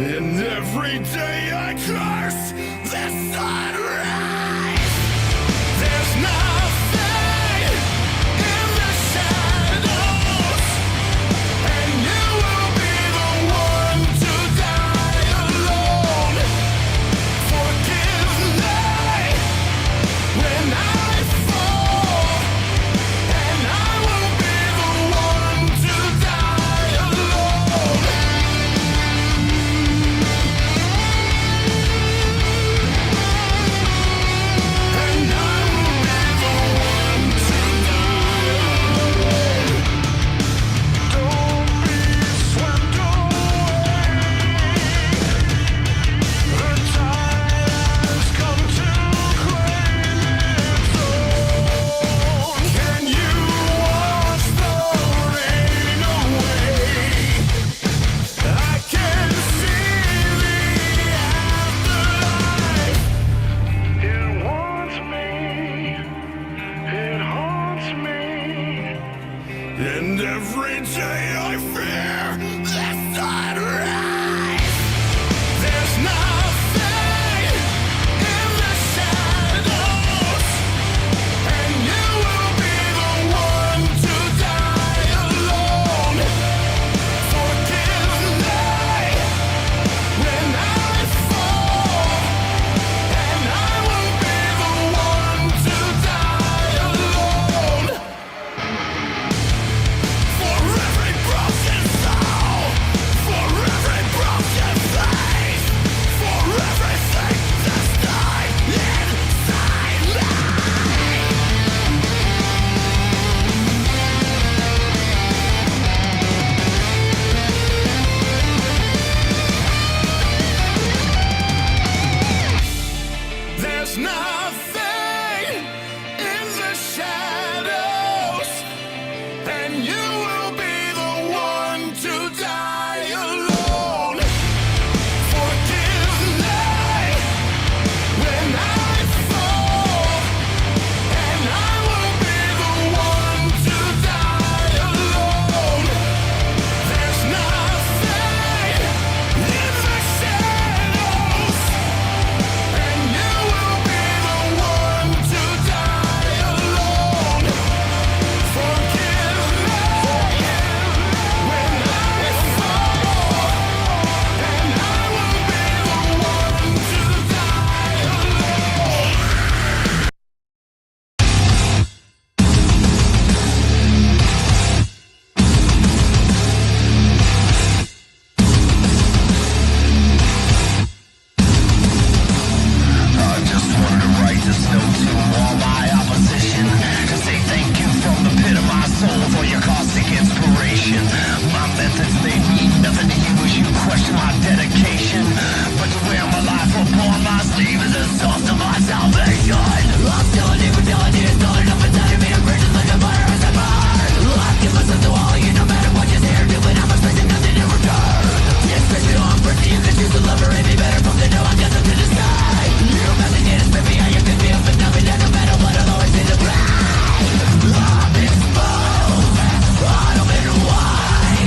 And every day I curse the sunrise. There's nothing in the shadows, and you will be the one to die alone. Forgive me when I fall, and I will be the one to die alone. And I will be the one to die alone. Don't be swept away. The time has come to claim its own. Can you wash the rain away? I can see the afterlife. It wants me, it haunts me, and every day I fear the sunrise. There's nothing in the shadows, and you will be the one to die alone. Forgive me when I fall, and I will be the one to die alone. For every broken soul, for every broken face, for everything that's died inside me. There's nothing in the shadows, and you will be the one to die alone. Forgive me when I fall, and I will be the one to die alone. There's nothing in the shadows, and you will be the one to die alone. Forgive me when I fall, and I will be the one to die alone. I just wanted to write this note to all my opposition, to say thank you from the pit of my soul for your caustic inspiration. My methods may mean nothing to you as you question my dedication, but to wear my life upon my sleeve is the source of my salvation. I'm still a demon, it's not enough inside of me, I'm rigid like a fire as I burn. I give myself to all you, no matter what you're there doing, I'm expecting nothing in return. Especially on birthday, you can choose to love or hate me better from the know I got something to say. You don't have to get it, baby, how you pick me up and down me down, no matter what, I'll always be the blind. I'm exposed, I don't know why.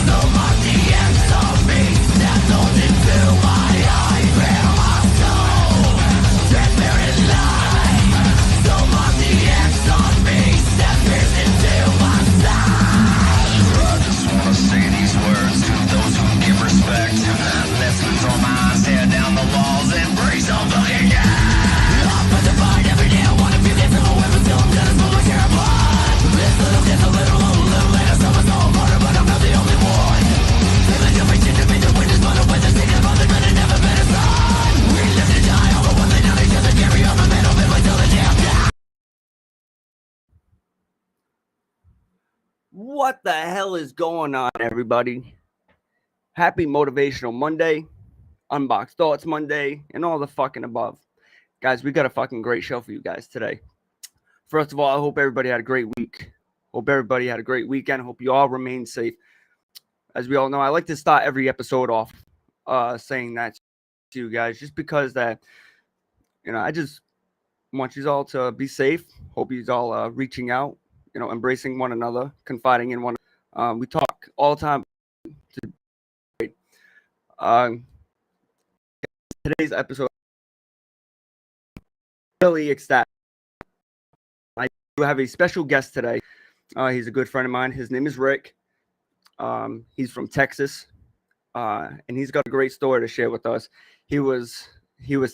No more DMs on me, that's on into my eye, real my soul, transparent light. No more DMs on me, that pierces into my side. I just wanna say these words to those who give respect. Let's lose our minds, tear down the walls, and breathe some fucking air. I'm about to fight every day, I wanna feel it, so whoever still I'm gonna smoke my share of blood. This little gets a little later, someone's all harder, but I'm not the only one. Feeling you pretend to be the witness, but I'm with the sticking about the gun and never been a son. We live to die, all but one thing on each other, carry on my mental bill until the day I'm dead. What the hell is going on, everybody? Happy Motivational Monday, Unboxed Thoughts Monday, and all the fucking above. Guys, we got a fucking great show for you guys today. First of all, I hope everybody had a great week. Hope everybody had a great weekend. Hope you all remain safe. As we all know, I like to start every episode off saying that to you guys, just because that, I just want you all to be safe. Hope you all reaching out, embracing one another, confiding in one another. We talk all the time. today's episode, really ecstatic. I do have a special guest today. He's a good friend of mine. His name is Rick. He's from Texas, and he's got a great story to share with us. He was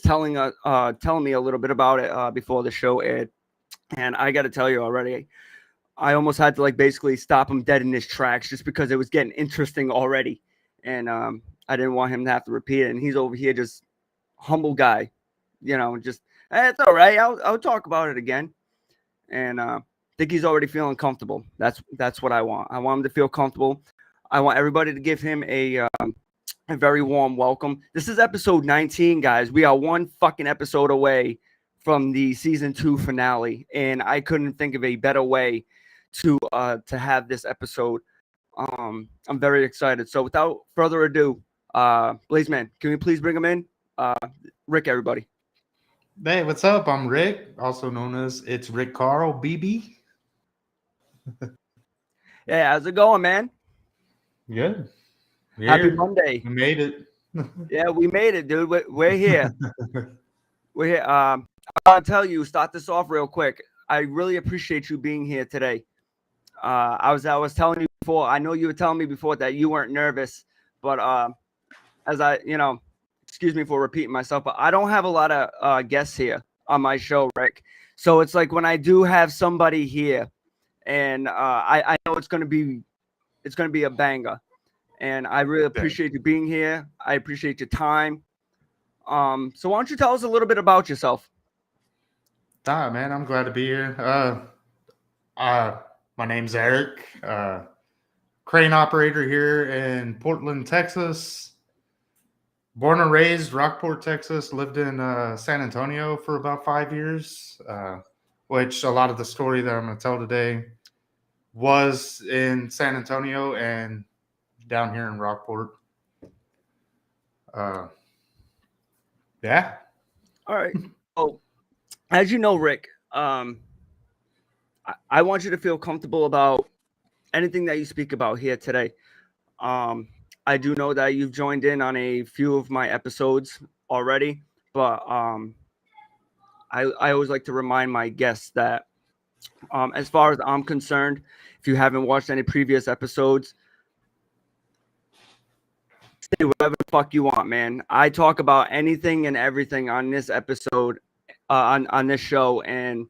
telling me a little bit about it before the show aired, and I got to tell you already, I almost had to basically stop him dead in his tracks just because it was getting interesting already, and I didn't want him to have to repeat it. And he's over here just humble guy, just it's all right. I'll talk about it again, and think he's already feeling comfortable. That's what I want. I want him to feel comfortable. I want everybody to give him a very warm welcome. This is episode 19, guys. We are one fucking episode away from the season 2 finale, and I couldn't think of a better way to have this episode. I'm very excited. So without further ado, Blazeman, can we please bring him in? Rick, everybody. Hey, what's up? I'm Rick, also known as It's Rick Carl, BB. Yeah, how's it going, man? Good. Happy Monday. We made it. Yeah, we made it, dude. We're here. We're here. I want to tell you, start this off real quick. I really appreciate you being here today. I was telling you before. I know you were telling me before that you weren't nervous, but as I, excuse me for repeating myself, but I don't have a lot of guests here on my show, Rick. So it's like when I do have somebody here, and I know it's gonna be a banger, and I really appreciate you being here. I appreciate your time. So why don't you tell us a little bit about yourself? Man, I'm glad to be here. My name's Eric, crane operator here in Portland, Texas. Born and raised Rockport, Texas. Lived in San Antonio for about 5 years, which a lot of the story that I'm going to tell today was in San Antonio and down here in Rockport. Yeah. All right. Oh, as you know, Rick, I want you to feel comfortable about anything that you speak about here today. I do know that you've joined in on a few of my episodes already, but I always like to remind my guests that as far as I'm concerned, if you haven't watched any previous episodes, say whatever the fuck you want, man. I talk about anything and everything on this episode, on this show, and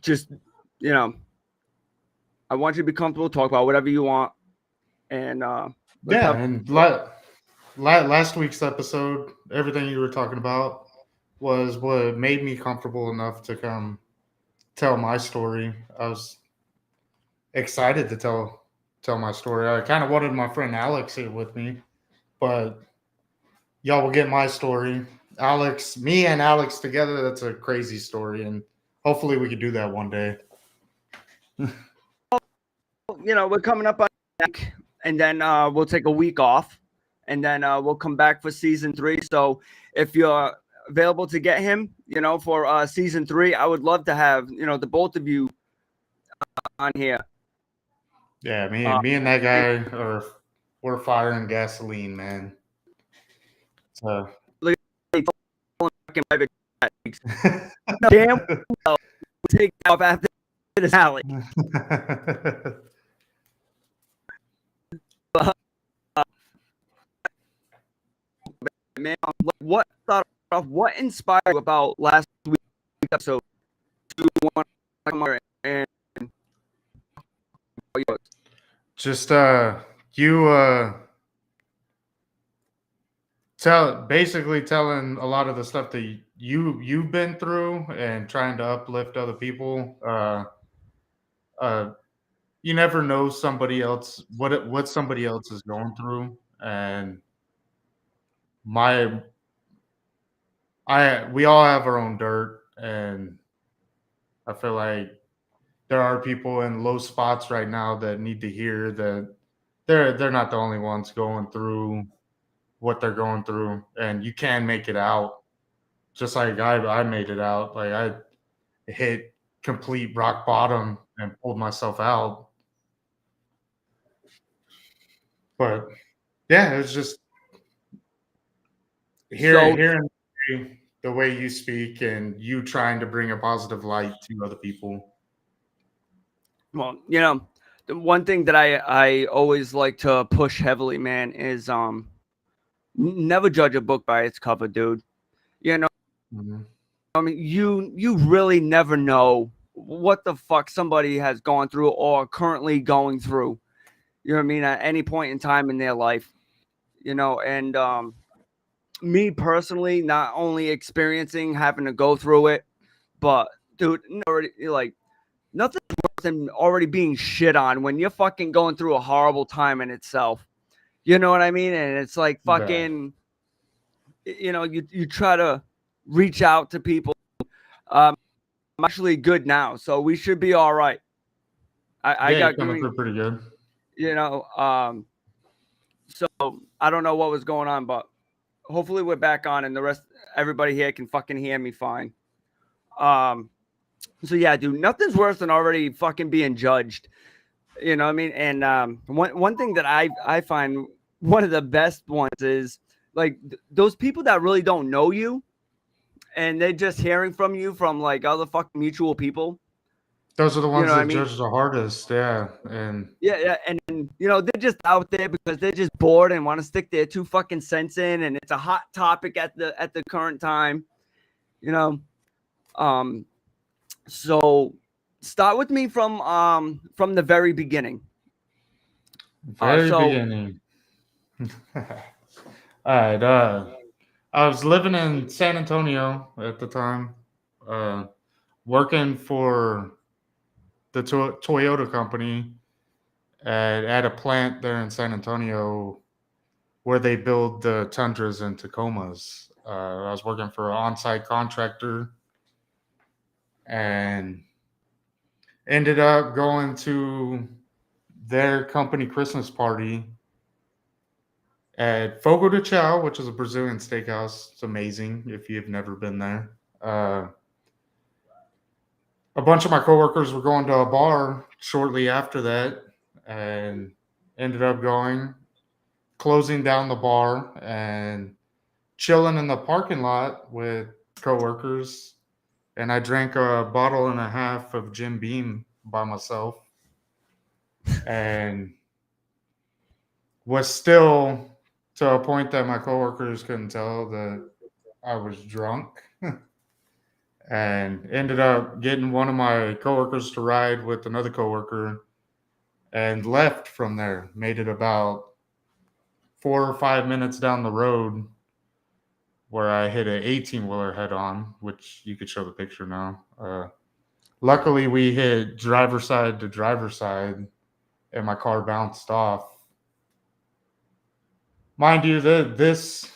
just, I want you to be comfortable, talk about whatever you want. And last week's episode, everything you were talking about was what made me comfortable enough to come tell my story. I was excited to tell my story. I kind of wanted my friend Alex here with me, but y'all will get my story. Me and Alex together, that's a crazy story, and hopefully we could do that one day. We're coming up on week, and then we'll take a week off, and then we'll come back for season 3. So if you're available to get him, for season 3, I would love to have, the both of you on here. Yeah, me and that guy we're fire and gasoline, man. So damn, we'll take off after this alley. Man, what inspired you about last week's episode to want to come over and just you basically telling a lot of the stuff that you've been through and trying to uplift other people. You never know somebody else what somebody else is going through, and we all have our own dirt, and I feel like there are people in low spots right now that need to hear that they're not the only ones going through what they're going through, and you can make it out. Just like I made it out. Like I hit complete rock bottom and pulled myself out. But yeah, it's just Hearing the way you speak and you trying to bring a positive light to other people. Well, the one thing that I always like to push heavily, man, is never judge a book by its cover, dude. You know, Mm-hmm. I mean, you really never know what the fuck somebody has gone through or currently going through. You know what I mean? At any point in time in their life, and me personally, not only experiencing having to go through it, but dude, already like nothing worse than already being shit on when you're fucking going through a horrible time in itself. You know what I mean? And it's like Yeah. fucking, you try to reach out to people. I'm actually good now, so we should be all right. I Yeah, you're got coming green, through pretty good. so I don't know what was going on, but hopefully we're back on and everybody here can fucking hear me fine. So yeah, dude, nothing's worse than already fucking being judged. You know what I mean? And one thing that I find one of the best ones is like those people that really don't know you and they're just hearing from you from like other fucking mutual people. Those are the You ones know what I that mean? judge the hardest. Yeah. And Yeah, and they're just out there because they're just bored and want to stick their 2 fucking cents in, and it's a hot topic at the current time. You know, um, so start with me from the very beginning. very So beginning. All right. I was living in San Antonio at the time, uh, working for the Toyota company at a plant there in San Antonio where they build the Tundras and Tacomas. I was working for an on-site contractor and ended up going to their company Christmas party at Fogo de Chao, which is a Brazilian steakhouse. It's amazing if you've never been there. A bunch of my coworkers were going to a bar shortly after that and ended up closing down the bar and chilling in the parking lot with coworkers. And I drank a bottle and a half of Jim Beam by myself and was still to a point that my coworkers couldn't tell that I was drunk. And ended up getting one of my coworkers to ride with another coworker and left from there. Made it about 4 or 5 minutes down the road where I hit an 18-wheeler head on, which you could show the picture now. Luckily, we hit driver side to driver side, and my car bounced off. Mind you, this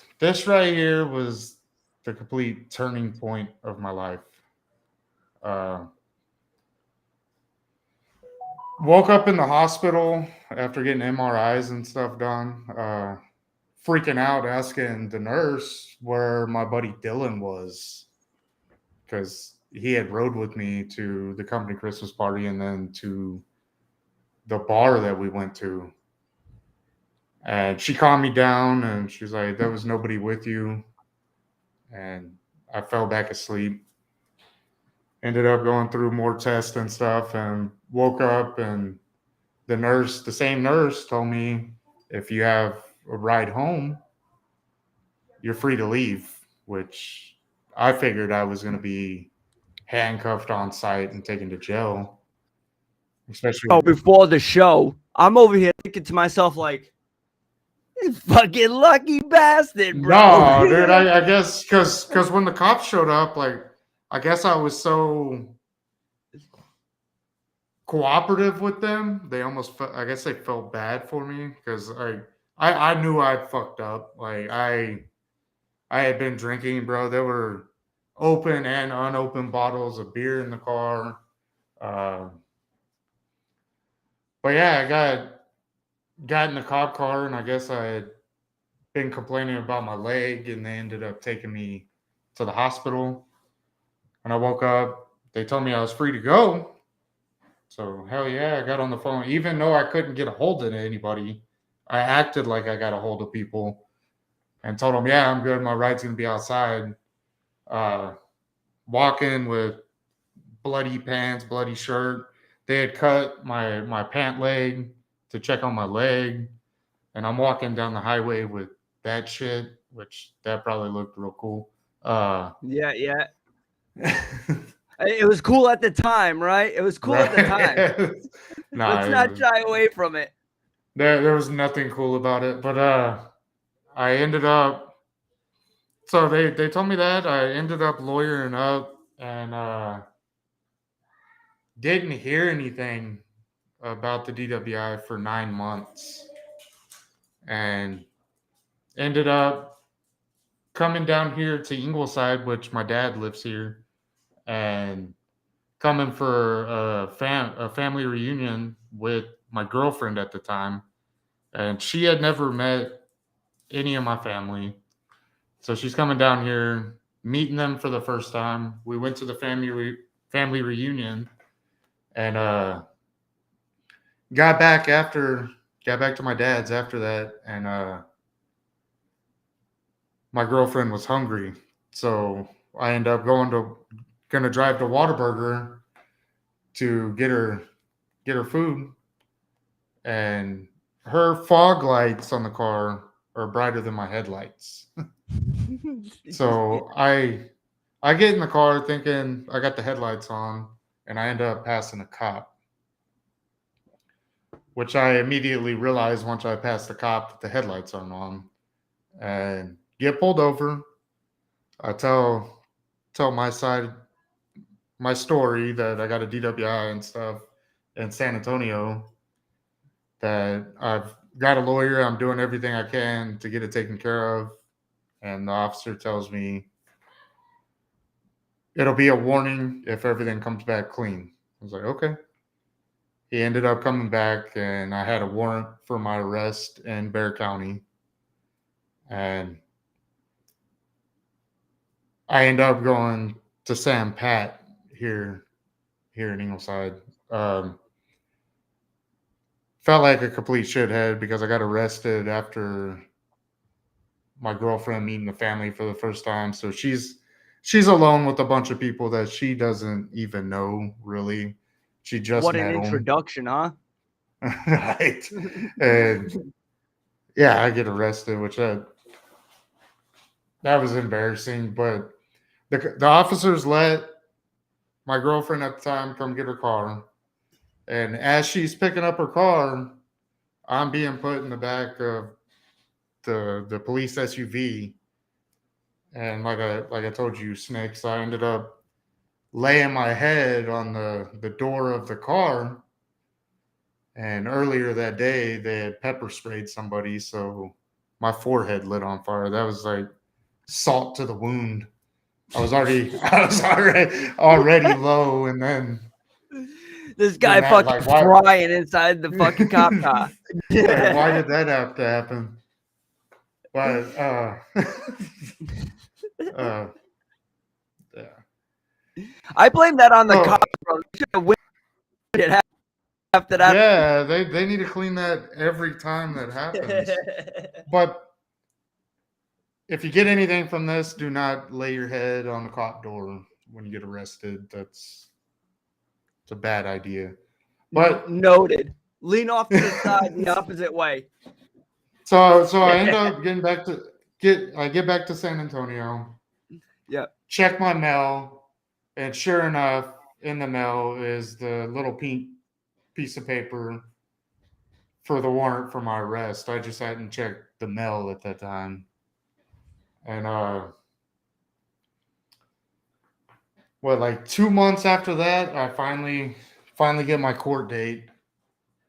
right here was the complete turning point of my life. Woke up in the hospital after getting MRIs and stuff done. Freaking out, asking the nurse where my buddy Dylan was, because he had rode with me to the company Christmas party and then to the bar that we went to. And she calmed me down and she's like, "There was nobody with you." And I fell back asleep. Ended up going through more tests and stuff and woke up, and the same nurse told me, "If you have a ride home, you're free to leave," which I figured I was going to be handcuffed on site and taken to jail. Especially, before the show, I'm over here thinking to myself like, "You fucking lucky bastard, bro." no, dude. I guess because when the cops showed up, like, I guess I was so cooperative with them. They almost, I guess, they felt bad for me because I knew I fucked up. Like I had been drinking, bro. There were open and unopened bottles of beer in the car. Uh, but yeah, I got in the cop car, and I guess I had been complaining about my leg, and they ended up taking me to the hospital. When I woke up, they told me I was free to go. So hell yeah, I got on the phone. Even though I couldn't get a hold of anybody, I acted like I got a hold of people. and told them, yeah, I'm good. My ride's going to be outside. Walking with bloody pants, bloody shirt. They had cut my pant leg to check on my leg. And I'm walking down the highway with that shit, which that probably looked real cool. Yeah. It was cool at the time, right? It was cool at the time. Let's not shy away from it. There was nothing cool about it, but I ended up. So they told me that I ended up lawyering up and didn't hear anything about the DWI for 9 months, and ended up coming down here to Ingleside, which my dad lives here, and coming for a family reunion with my girlfriend at the time, and she had never met any of my family, so she's coming down here, meeting them for the first time. We went to the family reunion, and got back to my dad's after that, and my girlfriend was hungry, so I ended up gonna drive to Whataburger to get her food, and her fog lights on the car are brighter than my headlights. So I get in the car thinking I got the headlights on, and I end up passing a cop, which I immediately realized once I passed the cop that the headlights aren't on, and get pulled over. I tell my story that I got a DWI and stuff in San Antonio, that I've got a lawyer, I'm doing everything I can to get it taken care of, and the officer tells me it'll be a warning if everything comes back clean. I was like, okay. He ended up coming back, and I had a warrant for my arrest in Bexar County, and I ended up going to Sam Pat here in Ingleside. Felt like a complete shithead because I got arrested after my girlfriend meeting the family for the first time. So she's alone with a bunch of people that she doesn't even know, really. She just What met an them. introduction, huh? Right. And yeah, I get arrested, which that was embarrassing. But the officers let my girlfriend at the time come get her car. And as she's picking up her car, I'm being put in the back of the police SUV. And like I told you, Snakes, I ended up laying my head on the door of the car. And earlier that day, they had pepper sprayed somebody, so my forehead lit on fire. That was like salt to the wound. I was already already low, and then This guy that, fucking like, why- frying inside the fucking cop car. like, why did that have to happen? But yeah. I blame that on the Oh. cop, bro. They should have whipped it after that. Yeah, they need to clean that every time that happens. But if you get anything from this, do not lay your head on the cop door when you get arrested. It's a bad idea. But Noted. Lean off to the side the opposite way. so I end up getting back to get back to San Antonio. Yeah. Check my mail, and sure enough, in the mail is the little pink piece of paper for the warrant for my arrest. I just hadn't checked the mail at that time. And like 2 months after that, I finally get my court date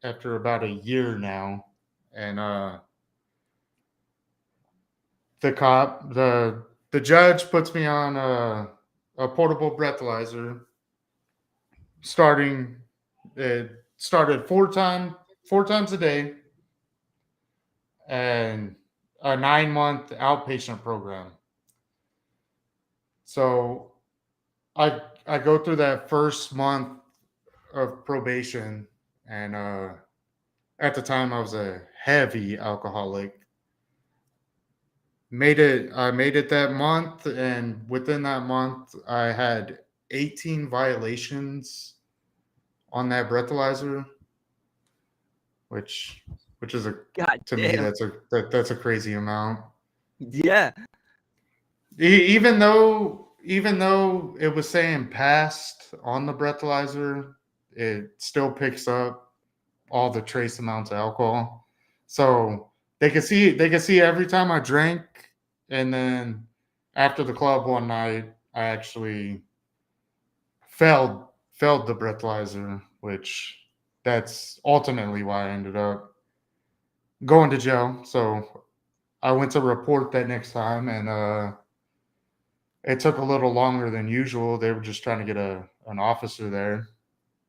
after about a year now. And the judge puts me on a portable breathalyzer. It started four times a day, and a 9-month outpatient program. So I go through that first month of probation, and at the time I was a heavy alcoholic. I made it that month, and within that month, I had 18 violations on that breathalyzer, which is a God to me damn. that's a crazy amount. Yeah. Even though it was saying passed on the breathalyzer, it still picks up all the trace amounts of alcohol. So they could see every time I drank, and then after the club one night, I actually failed the breathalyzer, which that's ultimately why I ended up going to jail. So I went to report that next time, and it took a little longer than usual. They were just trying to get an officer there,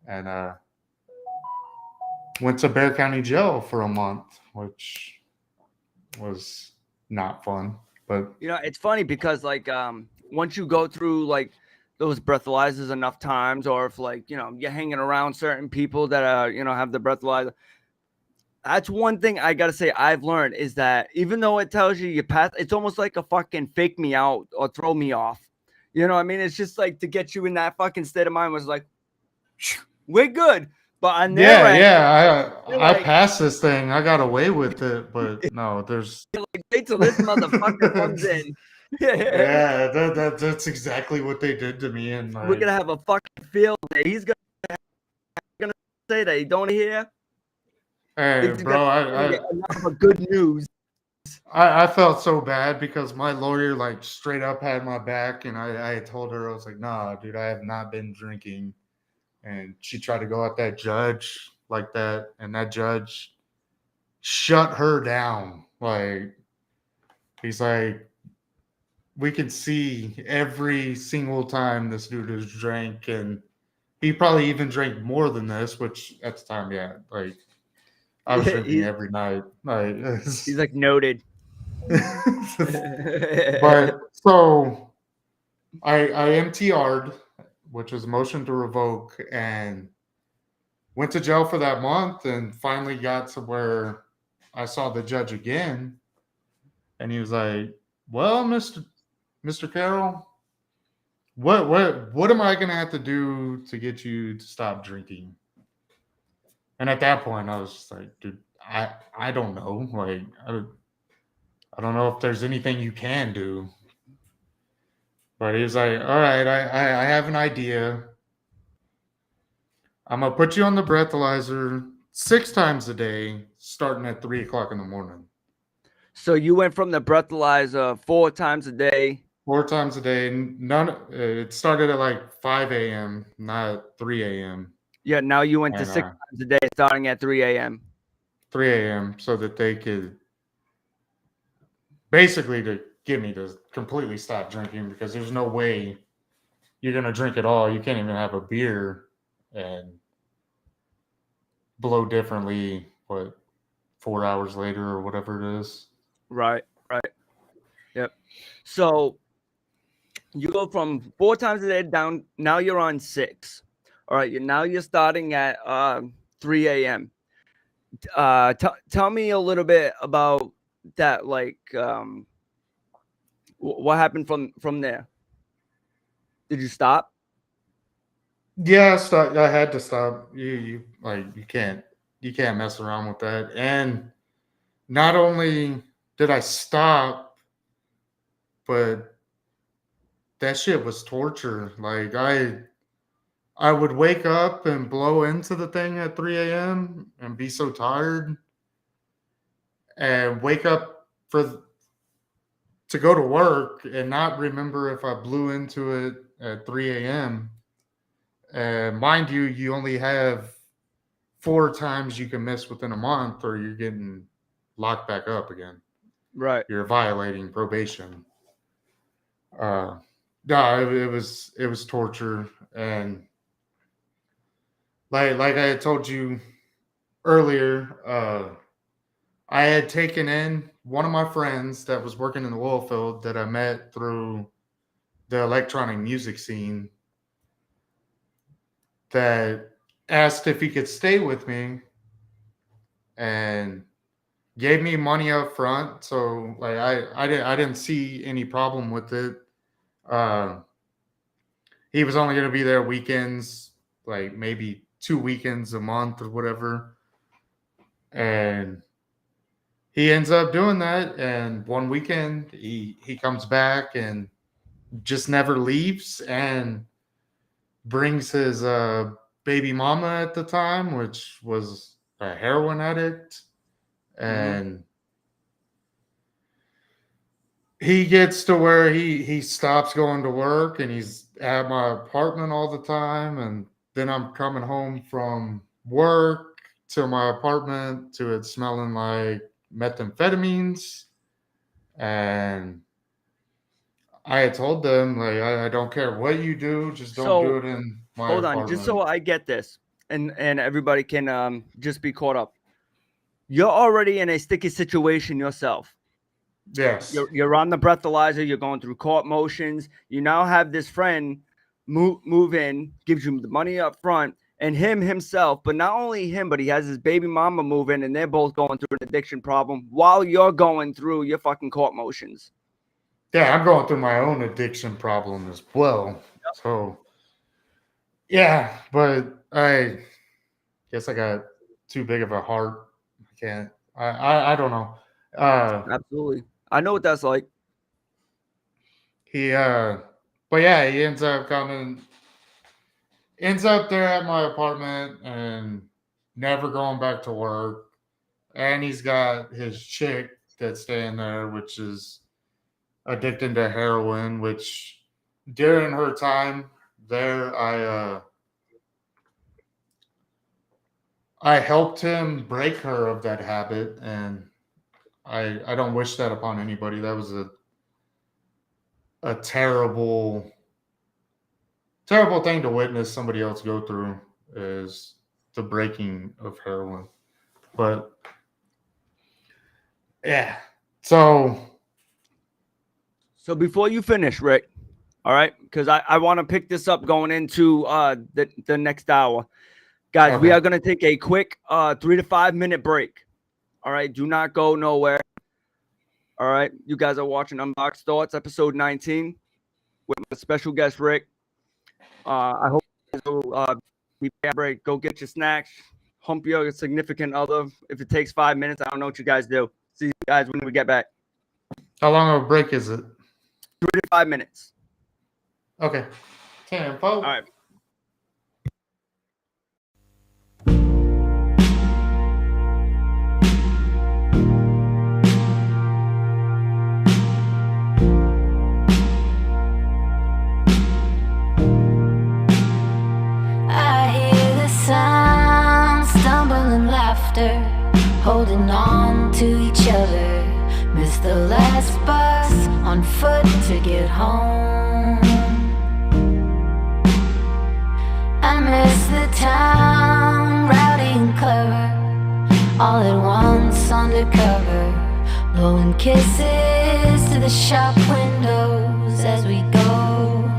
and went to Bear County Jail for a month, which was not fun. But You know, it's funny because like once you go through like those breathalyzers enough times, or if like, you know, you're hanging around certain people that have the breathalyzer, that's one thing I gotta say I've learned is that even though it tells you your path, it's almost like a fucking fake me out or throw me off. You know what I mean? It's just like to get you in that fucking state of mind was like, we're good. But on their end, they're I like, passed this thing. I got away with it, but no, there's wait till this motherfucker comes in. yeah, that's exactly what they did to me. And We're gonna have a fucking field day. He's gonna say that he don't hear. hey, He's bro, gonna get enough of good news. I felt so bad because my lawyer like straight up had my back, and I told her, I was like, nah, dude, I have not been drinking. And she tried to go at that judge like that, and that judge shut her down. Like, he's like, we can see every single time this dude has drank, and he probably even drank more than this, which at the time, yeah, like I was drinking he's, every night. Like, he's like noted. but so I MTR'd, which was motion to revoke, and went to jail for that month, and finally got to where I saw the judge again, and he was like, "Well, Mister Carroll, what am I gonna have to do to get you to stop drinking?" And at that point, I was just like, "Dude, I don't know. Like, I don't know if there's anything you can do." But he was like, "All right, I have an idea. I'm gonna put you on the breathalyzer 6 times a day, starting at 3 o'clock in the morning. So you went from the breathalyzer 4 times a day. 4 times a day. None. It started at like 5 a.m., not 3 a.m. Yeah, now you went to and 6 times a day, starting at 3 a.m. 3 a.m. so that they could basically to get me to completely stop drinking, because there's no way you're gonna drink at all. You can't even have a beer and blow differently. What, 4 hours later or whatever it is? Right, right. Yep. So you go from 4 times a day down. Now you're on 6. All right. Now you're starting at 3 a.m. Tell me a little bit about that. Like, what happened from there? Did you stop? Yeah, I had to stop. You like you can't mess around with that. And not only did I stop, but that shit was torture. Like, I would wake up and blow into the thing at 3 a.m. and be so tired, and wake up to go to work and not remember if I blew into it at 3 a.m. And mind you, you only have 4 times you can miss within a month, or you're getting locked back up again. Right. You're violating probation. No, it was torture. And like I had told you earlier, I had taken in one of my friends that was working in the oil field that I met through the electronic music scene, that asked if he could stay with me and gave me money up front, so like I didn't see any problem with it. Uh, he was only going to be there weekends, like maybe 2 weekends a month or whatever, and he ends up doing that. And one weekend he comes back and just never leaves, and brings his baby mama at the time, which was a heroin addict, and he gets to where he stops going to work, and he's at my apartment all the time. And then I'm coming home from work to my apartment to it smelling like methamphetamines. And I had told them, like, I don't care what you do, just don't do it in my hold apartment. on, just so I get this, and everybody can just be caught up. You're already in a sticky situation yourself. Yes. You're on the breathalyzer. You're going through court motions. You now have this friend move in, gives you the money up front, and himself. But not only him, but he has his baby mama move in, and they're both going through an addiction problem while you're going through your fucking court motions. Yeah, I'm going through my own addiction problem as well. Yep. So, yeah, but I guess I got too big of a heart. I can't. I don't know. Absolutely, I know what that's like. But yeah, he ends up there at my apartment and never going back to work. And he's got his chick that's staying there, which is addicted to heroin, which during her time there, I helped him break her of that habit, and I don't wish that upon anybody. That was a terrible thing to witness somebody else go through, is the breaking of heroin. But yeah, so before you finish, Rick, all right, because I want to pick this up going into the next hour. Guys, okay. We are going to take a quick 3 to 5 minute break. All right, do not go nowhere. All right, you guys are watching Unboxed Thoughts, episode 19, with my special guest, Rick. I hope you guys will be back break. Go get your snacks, hump your significant other. If it takes 5 minutes, I don't know what you guys do. See you guys when we get back. How long of a break is it? 3 to 5 minutes. Okay. Tempo. All right. Holding on to each other, miss the last bus on foot to get home. I miss the town, rowdy and clever, all at once undercover, blowing kisses to the shop windows as we go.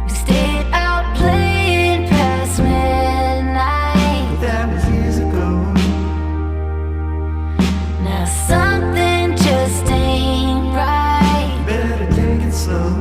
We stayed out playing past midnight. That was years ago. Now something just ain't right. Better take it slow.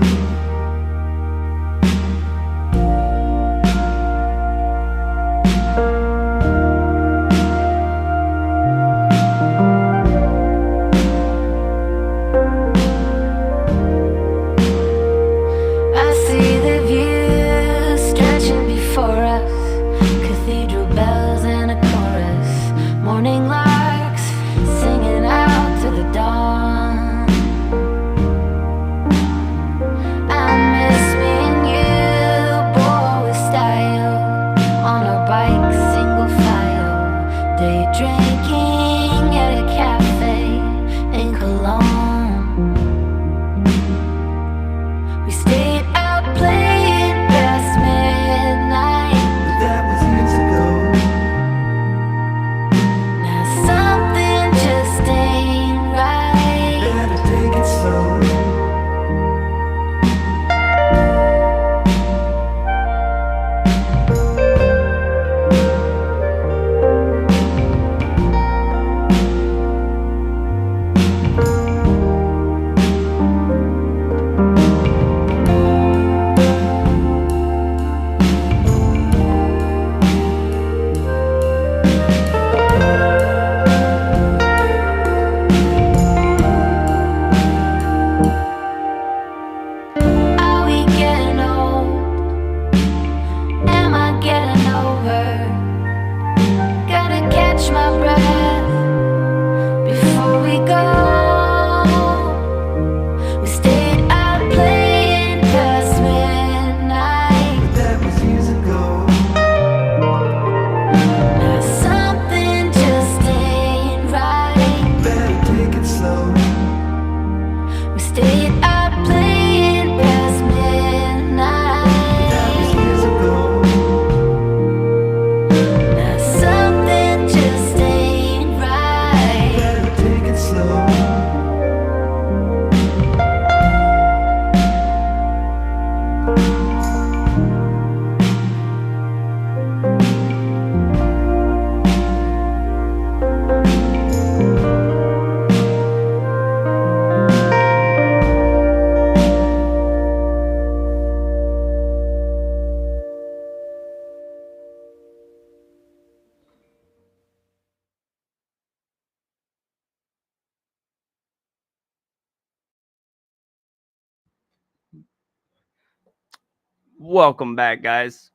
Welcome back, guys.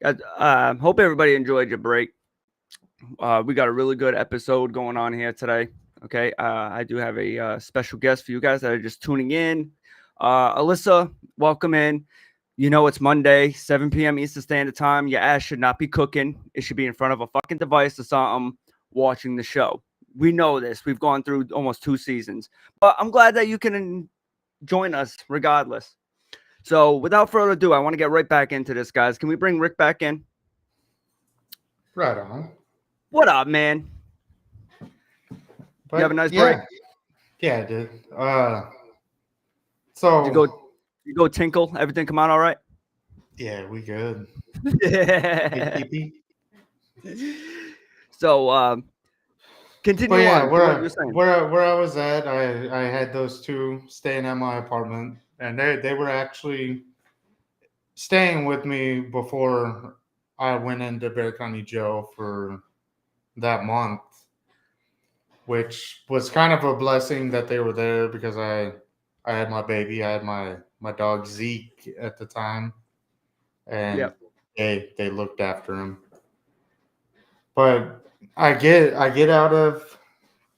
Hope everybody enjoyed your break. We got a really good episode going on here today. Okay, I do have a special guest for you guys that are just tuning in. Alyssa, welcome in. You know it's Monday, 7 p.m. Eastern Standard Time. Your ass should not be cooking. It should be in front of a fucking device or something watching the show. We know this. We've gone through almost 2 seasons. But I'm glad that you can join us regardless. So without further ado, I want to get right back into this, guys. Can we bring Rick back in? Right on. What up, man? But You have a nice break? Yeah, I did. So you go tinkle? Everything come out all right? Yeah, we good. So continue But yeah, on. where I was at, I had those two staying at my apartment, and they were actually staying with me before I went into Bear County Jail for that month, which was kind of a blessing that they were there because I had my baby, I had my dog Zeke at the time, and they looked after him. But I get out of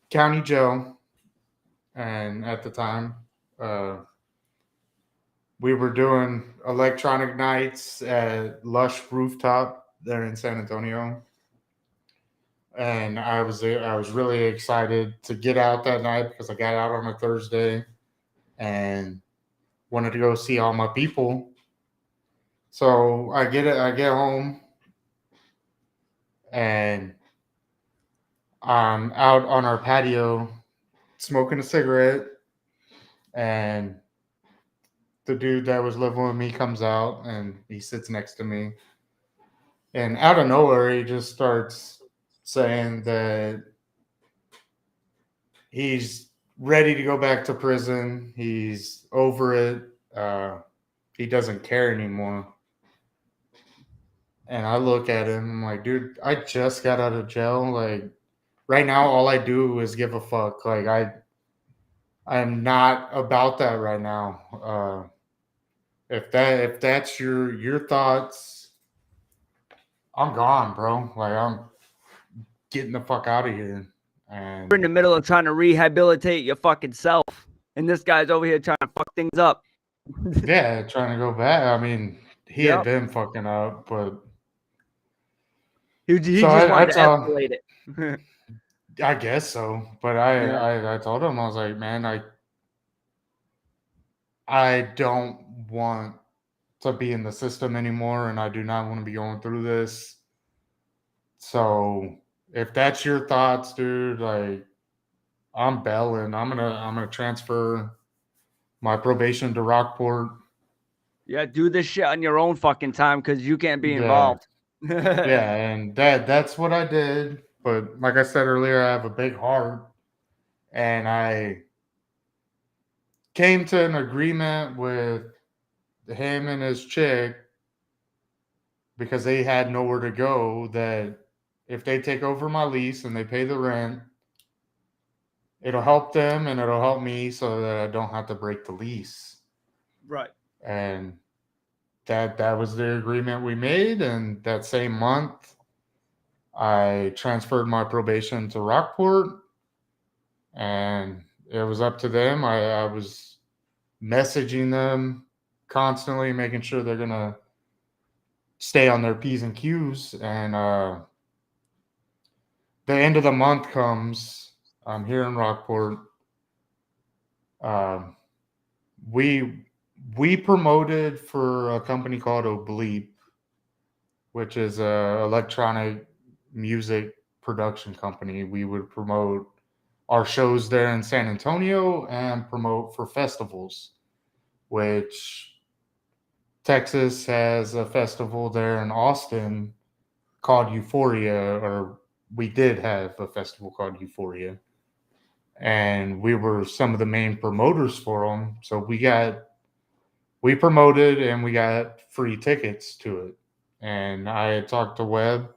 county jail, and at the time, we were doing electronic nights at Lush Rooftop there in San Antonio. And I was really excited to get out that night because I got out on a Thursday and wanted to go see all my people. So I get home and I'm out on our patio smoking a cigarette, and the dude that was living with me comes out and he sits next to me. And out of nowhere, he just starts saying that he's ready to go back to prison. He's over it. He doesn't care anymore. And I look at him, I'm like, dude, I just got out of jail. Like, right now, all I do is give a fuck. Like, I'm not about that right now. If that's your thoughts, I'm gone, bro. Like, I'm getting the fuck out of here. And you're in the middle of trying to rehabilitate your fucking self, and this guy's over here trying to fuck things up. Yeah, trying to go back. I mean, he had been fucking up, but he just wanted to escalate it. I guess so. But I told him, I was like, man, I don't want to be in the system anymore, and I do not want to be going through this. So if that's your thoughts, dude, like, I'm bailing. I'm gonna transfer my probation to Rockport. Yeah, do this shit on your own fucking time because you can't be involved. Yeah, and that's what I did. But like I said earlier, I have a big heart, and I came to an agreement with him and his chick because they had nowhere to go, that if they take over my lease and they pay the rent, it'll help them and it'll help me so that I don't have to break the lease. Right. And that was the agreement we made. And that same month, I transferred my probation to Rockport, and it was up to them. I was messaging them constantly, making sure they're going to stay on their P's and Q's. And the end of the month comes. I'm here in Rockport. We promoted for a company called Obleep, which is a electronic music production company. We would promote our shows there in San Antonio and promote for festivals, which Texas has a festival there in Austin called Euphoria, or we did have a festival called Euphoria, and we were some of the main promoters for them. So we promoted and we got free tickets to it. And I had talked to Webb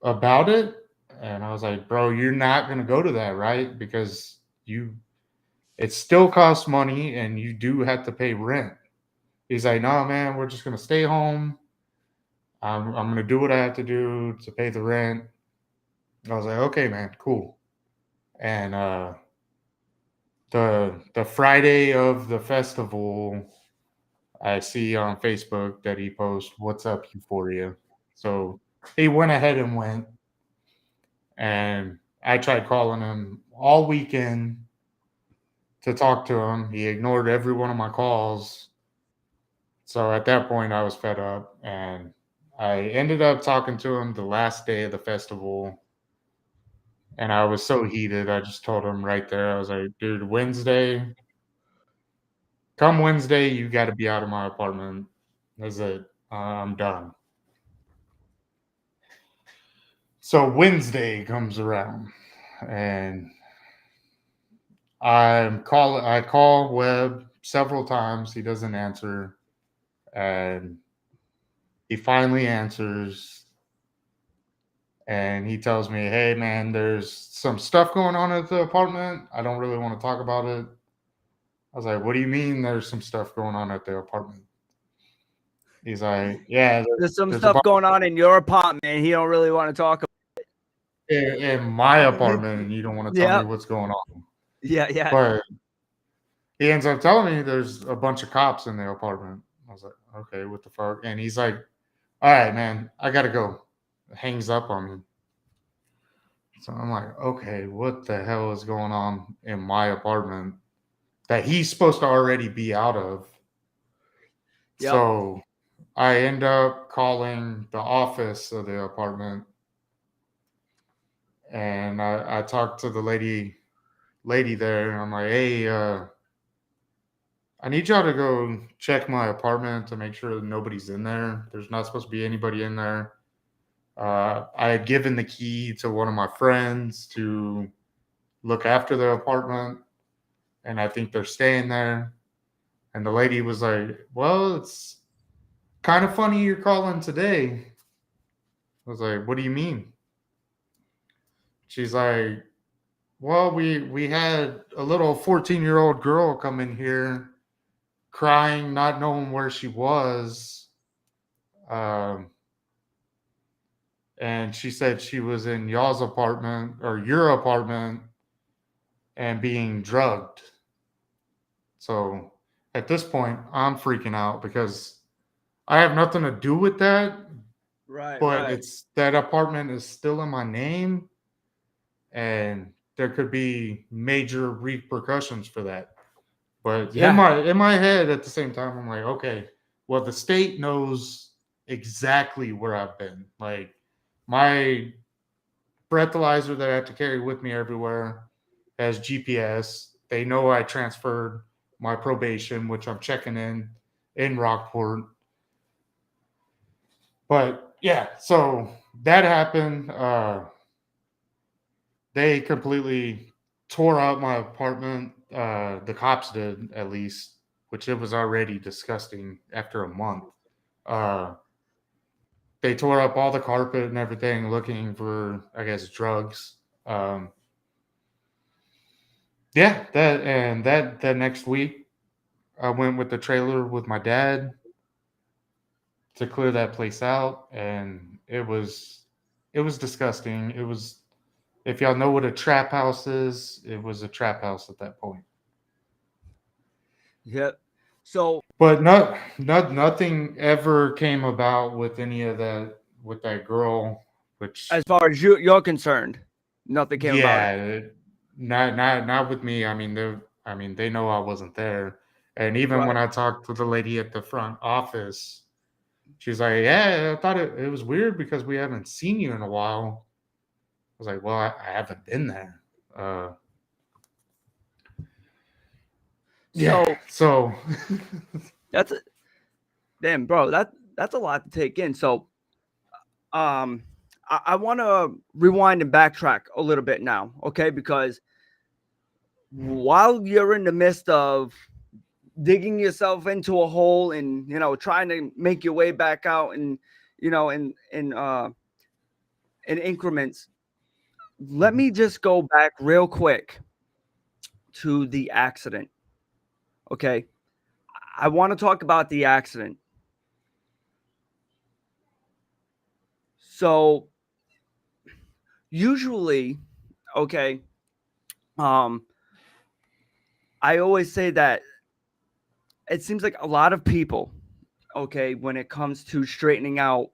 about it, and I was like, bro, you're not going to go to that, right? Because it still costs money and you do have to pay rent. He's like, no, man, we're just gonna stay home. I'm gonna do what I have to do to pay the rent. I was like, okay, man, cool. And the Friday of the festival, I see on Facebook that he posts, "What's up, Euphoria?" So he went ahead and went, and I tried calling him all weekend to talk to him. He ignored every one of my calls. So at that point, I was fed up, and I ended up talking to him the last day of the festival. And I was so heated, I just told him right there, I was like, dude, come Wednesday, you got to be out of my apartment. That's it. I'm done. So Wednesday comes around, and I call Webb several times. He doesn't answer, and he finally answers, and he tells me, "Hey, man, there's some stuff going on at the apartment. I don't really want to talk about it." I was like, "What do you mean there's some stuff going on at the apartment?" He's like, "Yeah, There's some there's a stuff going on in your apartment, and he don't really want to talk in my about. apartment, and you don't want to tell me Yeah, what's going on." yeah. But he ends up telling me there's a bunch of cops in the apartment. I was like, "Okay, what the fuck?" And he's like, "All right, man, I gotta go." Hangs up on me. So I'm like, "Okay, what the hell is going on in my apartment that he's supposed to already be out of?" Yep. So I end up calling the office of the apartment, and I talked to the lady there, and I'm like, "Hey, I need y'all to go check my apartment to make sure that nobody's in there. There's not supposed to be anybody in there." I had given the key to one of my friends to look after the apartment, and I think they're staying there. And the lady was like, "Well, it's kind of funny you're calling today." I was like, "What do you mean?" She's like, "Well, we had a little 14-year-old girl come in here crying, not knowing where she was. Um, and she said she was in y'all's apartment or your apartment and being drugged." So at this point, I'm freaking out because I have nothing to do with that, but Right. it's that apartment is still in my name, and there could be major repercussions for that. But Yeah. in my head at the same time, I'm like, okay, well, the state knows exactly where I've been. Like my breathalyzer that I have to carry with me everywhere has GPS. They know I transferred my probation, which I'm checking in Rockport. But yeah, so that happened. They completely tore out my apartment. The cops did, at least, which it was already disgusting after a month. Uh, they tore up all the carpet and everything, looking for, I guess, drugs. Um, yeah, that next week, I went with the trailer with my dad to clear that place out, and it was disgusting. It was, if y'all know what a trap house is, it was a trap house at that point. Yep. So But nothing ever came about with any of that with that girl, which as far as you're concerned, nothing came about it. yeah, not with me. I mean they know I wasn't there. And even when Right. I talked to the lady at the front office, she's like, "Yeah, I thought it was weird because we haven't seen you in a while." I was like, "Well, I haven't been there." Uh, yeah, So so that's damn, bro. That's a lot to take in. So um, I want to rewind and backtrack a little bit now, okay? Because while you're in the midst of digging yourself into a hole and trying to make your way back out, and in increments, let me just go back real quick to the accident. Okay. I want to talk about the accident. So usually, okay, I always say that it seems like a lot of people, okay, when it comes to straightening out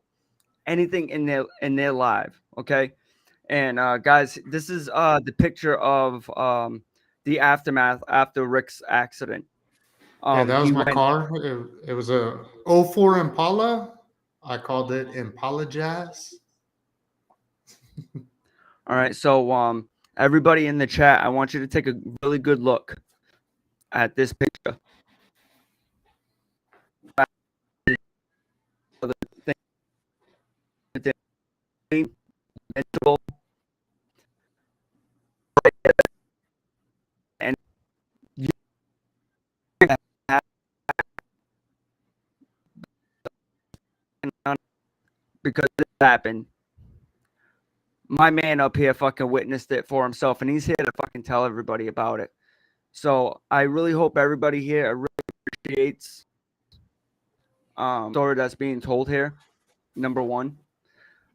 anything in their life, okay, and guys, this is the picture of the aftermath after Rick's accident. Yeah, that was He my went. car. It was a '04 Impala. I called it Impala Jazz. All right, so everybody in the chat, I want you to take a really good look at this picture. And you have because it happened. My man up here fucking witnessed it for himself, and he's here to fucking tell everybody about it. So I really hope everybody here really appreciates story that's being told here. Number one.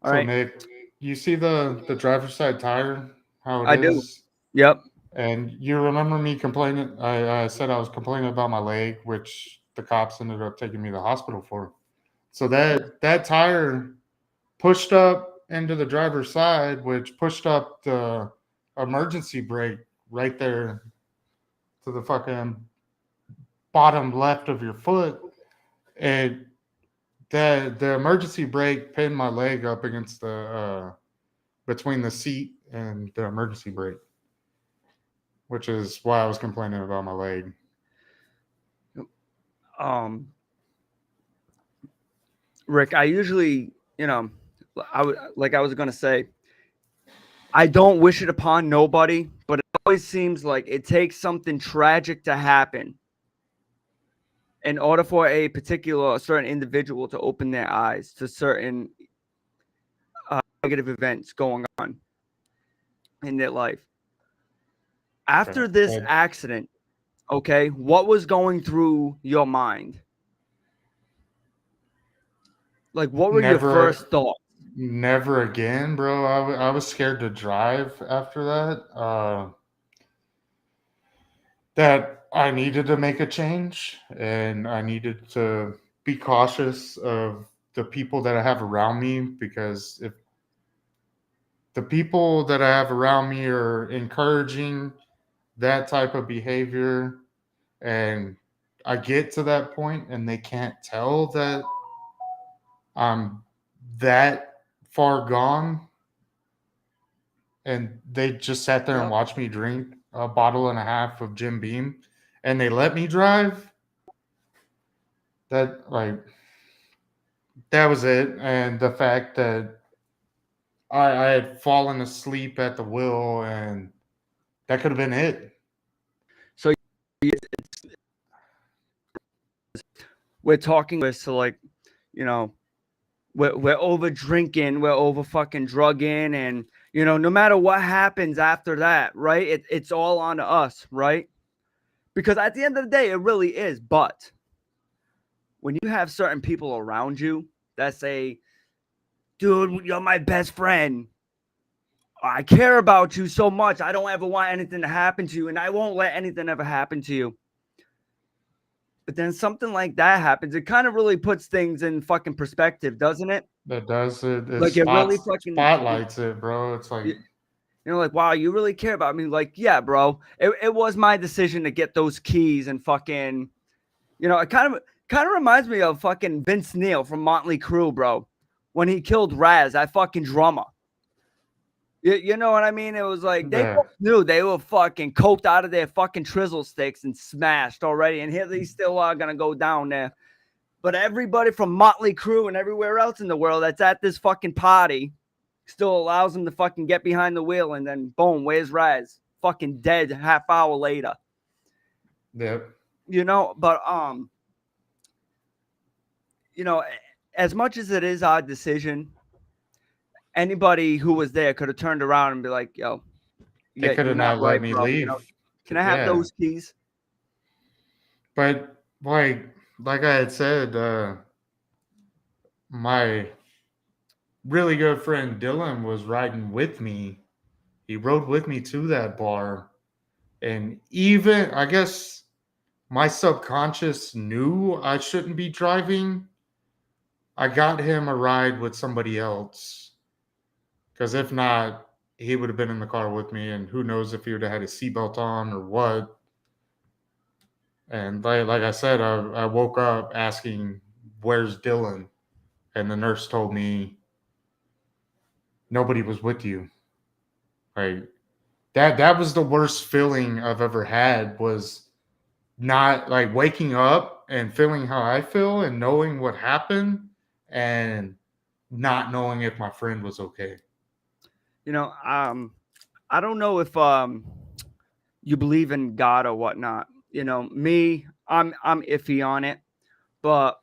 All So right. Nick, you see the driver's side tire, how it I do. is? Yep. And you remember me complaining? I said I was complaining about my leg, which the cops ended up taking me to the hospital for. So that tire pushed up into the driver's side, which pushed up the emergency brake right there to the fucking bottom left of your foot. And the emergency brake pinned my leg up against the between the seat and the emergency brake, which is why I was complaining about my leg. Rick, I usually, I was gonna say, I don't wish it upon nobody, but it always seems like it takes something tragic to happen in order for a certain individual to open their eyes to certain negative events going on in their life. After this accident, okay, what was going through your mind? Like, what were your first thoughts? Never again, bro. I was scared to drive after that. That I needed to make a change, and I needed to be cautious of the people that I have around me, because if the people that I have around me are encouraging that type of behavior, and I get to that point and they can't tell that I'm that far gone, and they just sat there and watched me drink a bottle and a half of Jim Beam, and they let me drive, that was it. And the fact that I had fallen asleep at the wheel, and that could have been it. So we're talking with, so like, we're over drinking, we're over fucking drugging, and no matter what happens after that, right? It's all on us, right? Because at the end of the day, it really is. But when you have certain people around you that say, dude, you're my best friend, I care about you so much, I don't ever want anything to happen to you, and I won't let anything ever happen to you. But then something like that happens, it kind of really puts things in fucking perspective, doesn't it? That does it. Like, it really fucking spotlights it, bro. It's like, like, wow, you really care about me. Like, yeah, bro, it was my decision to get those keys, and fucking, it kind of reminds me of fucking Vince Neil from Motley Crue, bro, when he killed Raz, that fucking drummer. You know what I mean? It was like they knew they were fucking coked out of their fucking trizzle sticks and smashed already, and here they still are gonna go down there. But everybody from Motley Crue and everywhere else in the world that's at this fucking party still allows them to fucking get behind the wheel, and then boom, where's Raz? Fucking dead half hour later. Yep. But as much as it is our decision, anybody who was there could have turned around and be like, yo, they could have not let me leave. Can I have those keys? But like I had said, my really good friend Dylan was riding with me. He rode with me to that bar. And even, I guess, my subconscious knew I shouldn't be driving. I got him a ride with somebody else. Because if not, he would have been in the car with me. And who knows if he would have had his seatbelt on or what. And like I said, I woke up asking, "Where's Dylan?" And the nurse told me, "Nobody was with you." Like that was the worst feeling I've ever had, was not like waking up and feeling how I feel and knowing what happened and not knowing if my friend was okay. You know, I don't know if you believe in God or whatnot. You know, me, I'm iffy on it, but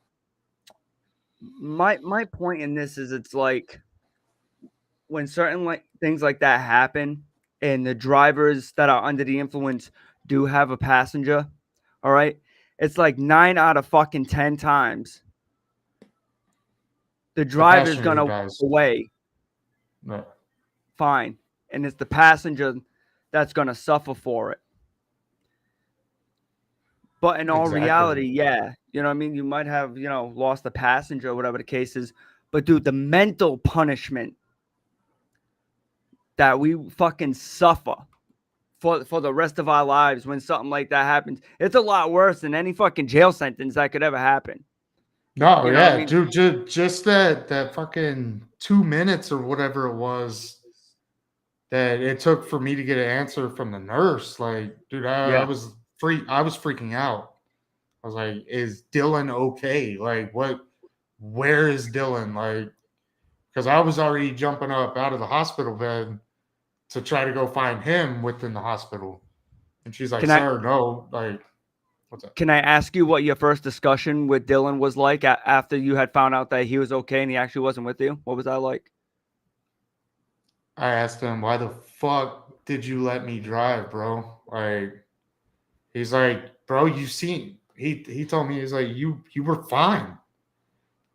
my point in this is, it's like when certain like things like that happen, and the drivers that are under the influence do have a passenger, all right, it's like 9 out of fucking 10 times the The driver's passenger gonna walk dies. away No. fine, and it's the passenger that's gonna suffer for it. But in all Exactly. reality, yeah, you know what I mean? You might have, lost a passenger or whatever the case is. But dude, the mental punishment that we fucking suffer for the rest of our lives when something like that happens, it's a lot worse than any fucking jail sentence that could ever happen. No, You know what I yeah, mean? dude, just that fucking 2 minutes or whatever it was that it took for me to get an answer from the nurse. Like, dude, I Yeah. was I was freaking out. I was like, is Dylan okay? Like, where is Dylan? Like, because I was already jumping up out of the hospital bed to try to go find him within the hospital. And she's like, Can I sir, no. Like, what's up? can I ask you what your first discussion with Dylan was like after you had found out that he was okay and he actually wasn't with you? What was that like? I asked him, why the fuck did you let me drive, bro? Like, he's like, bro, you seen, he told me, he's like, you were fine.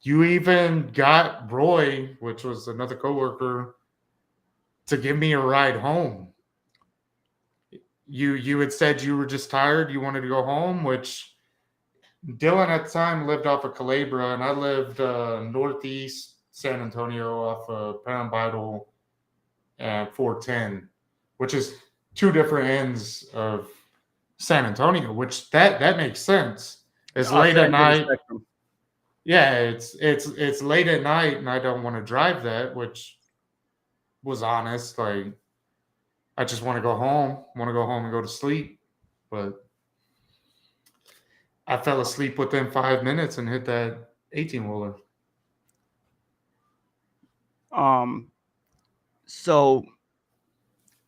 You even got Roy, which was another coworker, to give me a ride home. You had said you were just tired, you wanted to go home, which Dylan at the time lived off of Calabria, and I lived northeast San Antonio off of Parambital and 410, which is two different ends of San Antonio, which that makes sense. It's late Opposite at ends of the night. spectrum. Yeah, it's late at night, and I don't want to drive that, which was honest. Like, I just want to go home, and go to sleep. But I fell asleep within 5 minutes and hit that 18 wheeler. So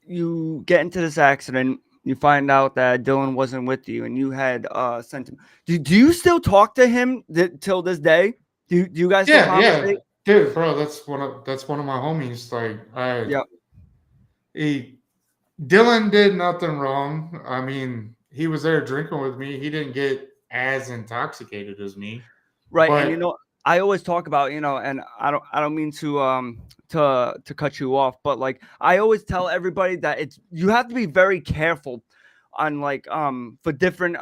you get into this accident, you find out that Dylan wasn't with you, and you had sent him. Do you still talk to him till this day? Do you guys still Yeah, yeah, conversate? dude, bro, that's one of my homies. Like, Yeah. he Dylan did nothing wrong. I mean, he was there drinking with me. He didn't get as intoxicated as me, Right. And but I always talk about, and I don't mean to cut you off, but like I always tell everybody that you have to be very careful on like for different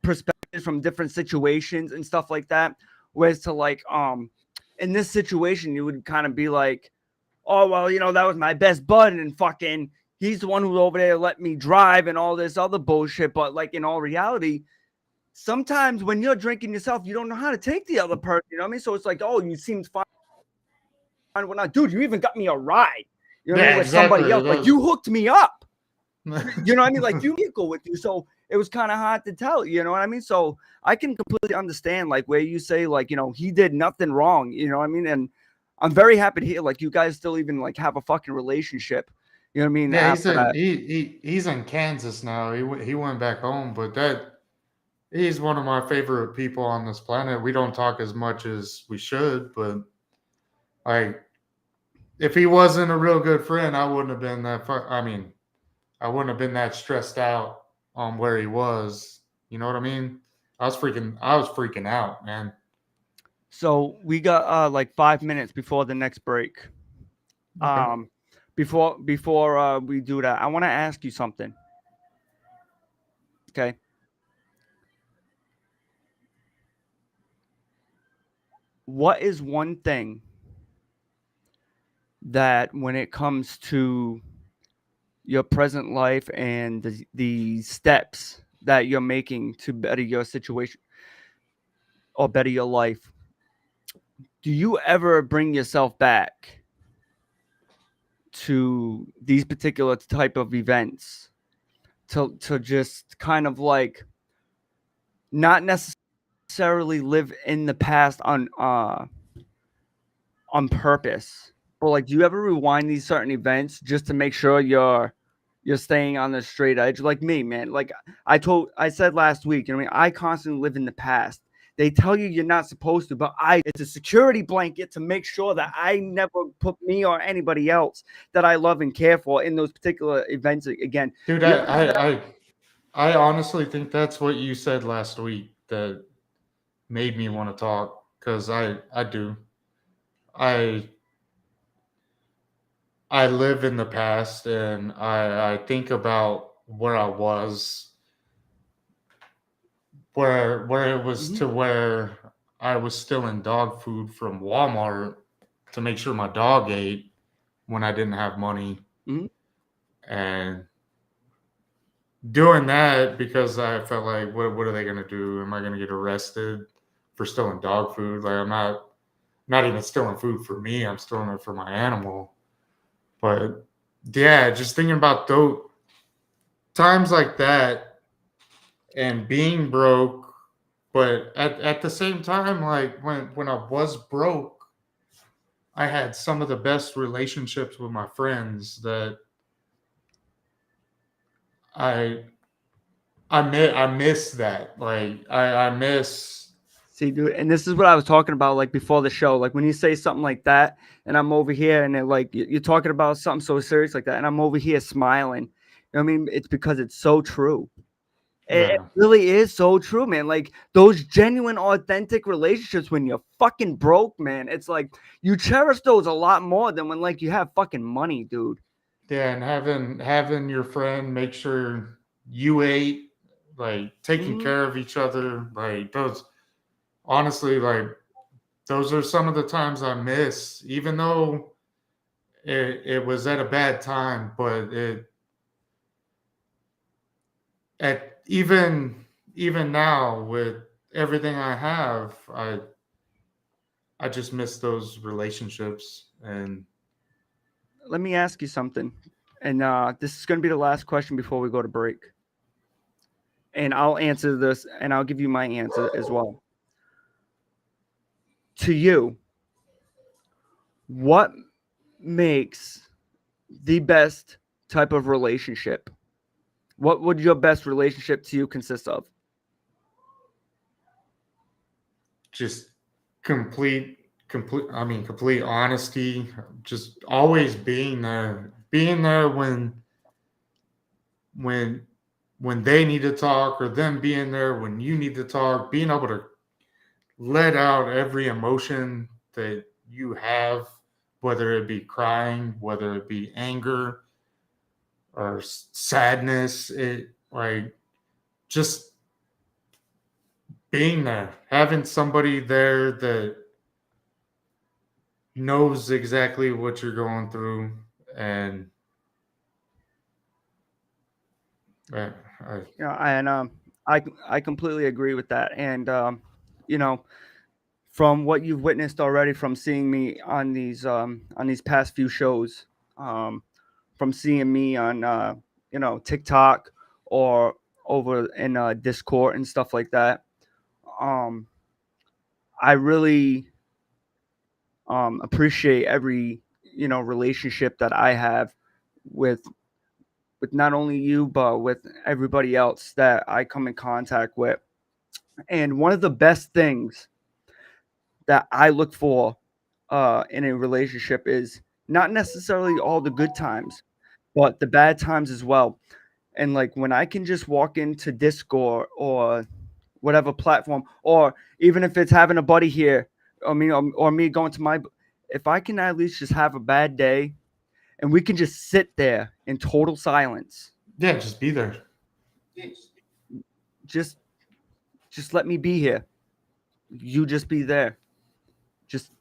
perspectives from different situations and stuff like that. Whereas to like in this situation you would kind of be like, oh well, that was my best bud, and fucking he's the one who's over there let me drive and all this other bullshit. But like in all reality, sometimes when you're drinking yourself, you don't know how to take the other person. You know what I mean? So it's like, oh, you seemed fine. Well, not, dude, you even got me a ride. You know what I yeah, mean? With somebody exactly. else, like you hooked me up. You know what I mean? Like you vehicle with you, so it was kind of hard to tell. You know what I mean? So I can completely understand like where you say like he did nothing wrong. You know what I mean? And I'm very happy to hear like you guys still even like have a fucking relationship. You know what I mean? Yeah, he's After in that, he's in Kansas now. He went back home, but he's one of my favorite people on this planet. We don't talk as much as we should, but like, if he wasn't a real good friend, I wouldn't have been that. I mean, I wouldn't have been that stressed out on where he was. You know what I mean? I was freaking out, man. So we got like 5 minutes before the next break. Okay. Before we do that, I want to ask you something. Okay. What is one thing that when it comes to your present life and the steps that you're making to better your situation or better your life, do you ever bring yourself back to these particular type of events to just kind of like not necessarily live in the past on purpose, but like do you ever rewind these certain events just to make sure you're staying on the straight edge? Like me, man. Like I said last week, you know what I mean, I constantly live in the past. They tell you you're not supposed to, but it's a security blanket to make sure that I never put me or anybody else that I love and care for in those particular events again. Dude, You ever do that? I honestly think that's what you said last week that made me want to talk, because I do. I I live in the past, and I think about where I was, where it was Mhm, to where I was still in dog food from Walmart to make sure my dog ate when I didn't have money, mhm. and doing that because I felt like, what are they gonna do? Am I gonna get arrested for stealing dog food? Like, I'm not even stealing food for me. I'm stealing it for my animal. But yeah, just thinking about those times like that and being broke, but at the same time, like when I was broke, I had some of the best relationships with my friends that I I miss that. Like I miss. See, dude, and this is what I was talking about, like before the show. Like when you say something like that, and I'm over here, and like you're talking about something so serious like that, and I'm over here smiling. You know what I mean? It's because it's so true. It Yeah. really is so true, man. Like those genuine, authentic relationships when you're fucking broke, man. It's like you cherish those a lot more than when like you have fucking money, dude. Yeah, and having your friend make sure you ate, like taking Mhm. care of each other, like those, honestly, like those are some of the times I miss, even though it was at a bad time, but it at even now with everything I have, I just miss those relationships. And Let me ask you something, and this is gonna be the last question before we go to break. And I'll answer this, and I'll give you my answer as well. To you, what makes the best type of relationship? What would your best relationship to you consist of? just complete honesty, just always being there when when they need to talk, or them being there when you need to talk, being able to let out every emotion that you have, whether it be crying, whether it be anger or sadness, it like just being there, having somebody there that knows exactly what you're going through. And uh, I, Yeah, and I completely agree with that. And you know, from what you've witnessed already, from seeing me on these past few shows, um, from seeing me on TikTok or over in Discord and stuff like that, um, I really appreciate every relationship that I have with not only you but with everybody else that I come in contact with. And one of the best things that I look for in a relationship is not necessarily all the good times, but the bad times as well. And like when I can just walk into Discord or whatever platform, or even if it's having a buddy here, or me going to my, if I can at least just have a bad day and we can just sit there in total silence. Yeah, just be there. Just let me be here. You just be there. Just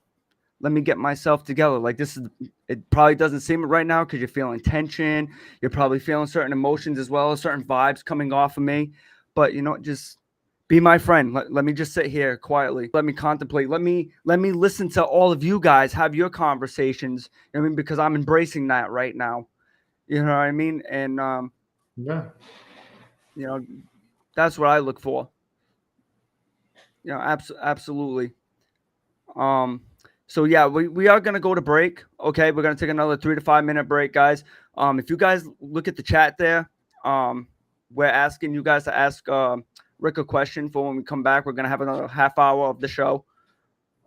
let me get myself together. Like, this is, it probably doesn't seem it right now because you're feeling tension. You're probably feeling certain emotions as well, certain vibes coming off of me. But just be my friend. Let me just sit here quietly. Let me contemplate. Let me listen to all of you guys have your conversations. I mean, because I'm embracing that right now. You know what I mean? And Yeah. That's what I look for. Absolutely. So yeah, we are gonna go to break. Okay, we're gonna take another 3 to 5 minute break, guys. If you guys look at the chat there, we're asking you guys to ask Rick a question for when we come back. We're gonna have another half hour of the show.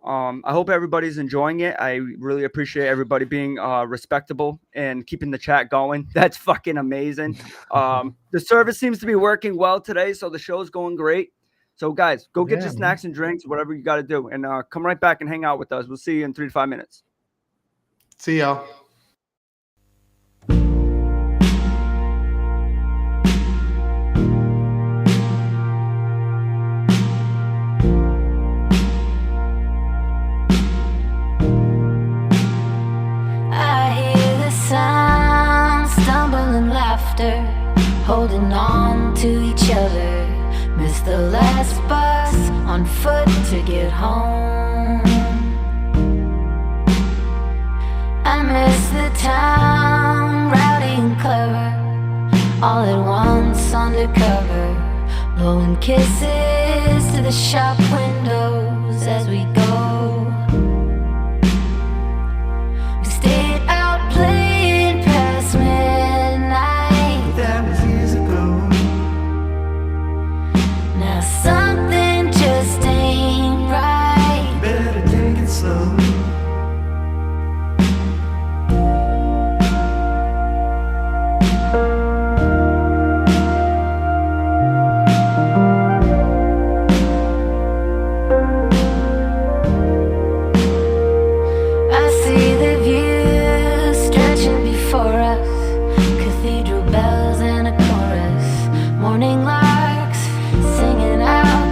I hope everybody's enjoying it. I really appreciate everybody being respectable and keeping the chat going. That's fucking amazing. The service seems to be working well today, so the show's going great. So, guys, go get your snacks and drinks, whatever you got to do, and come right back and hang out with us. We'll see you in 3 to 5 minutes. See y'all. I hear the sound, stumbling laughter, holding on to each other. Miss the last bus on foot to get home. I miss the town, rowdy and clever, all at once undercover, blowing kisses to the shop windows as we go. We stayed out playing past midnight. That was years ago. Now something just ain't right. Better take it slow. I see the view stretching before us, cathedral bells and a chorus, morning larks singing out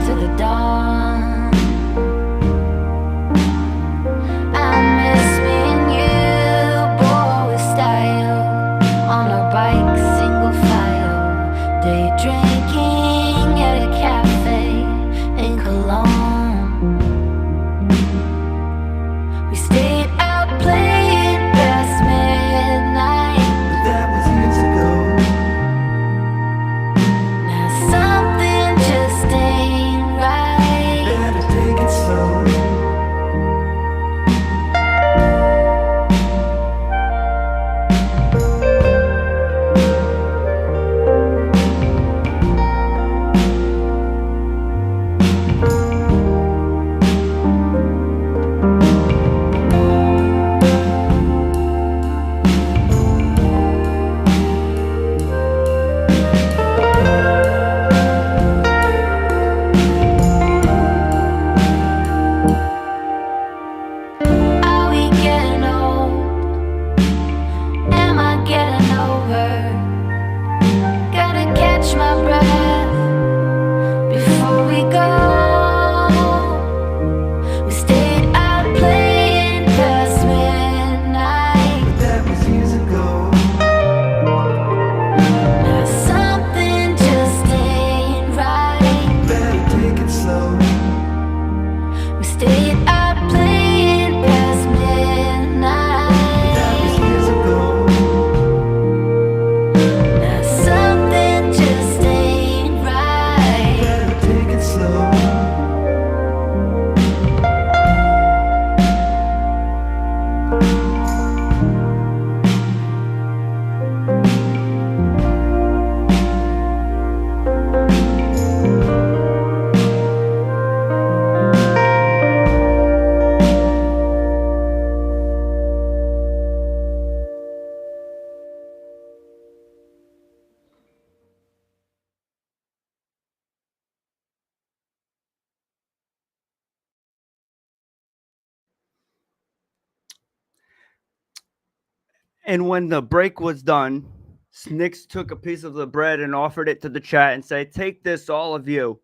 And when the break was done, Snicks took a piece of the bread and offered it to the chat and said, "Take this, all of you,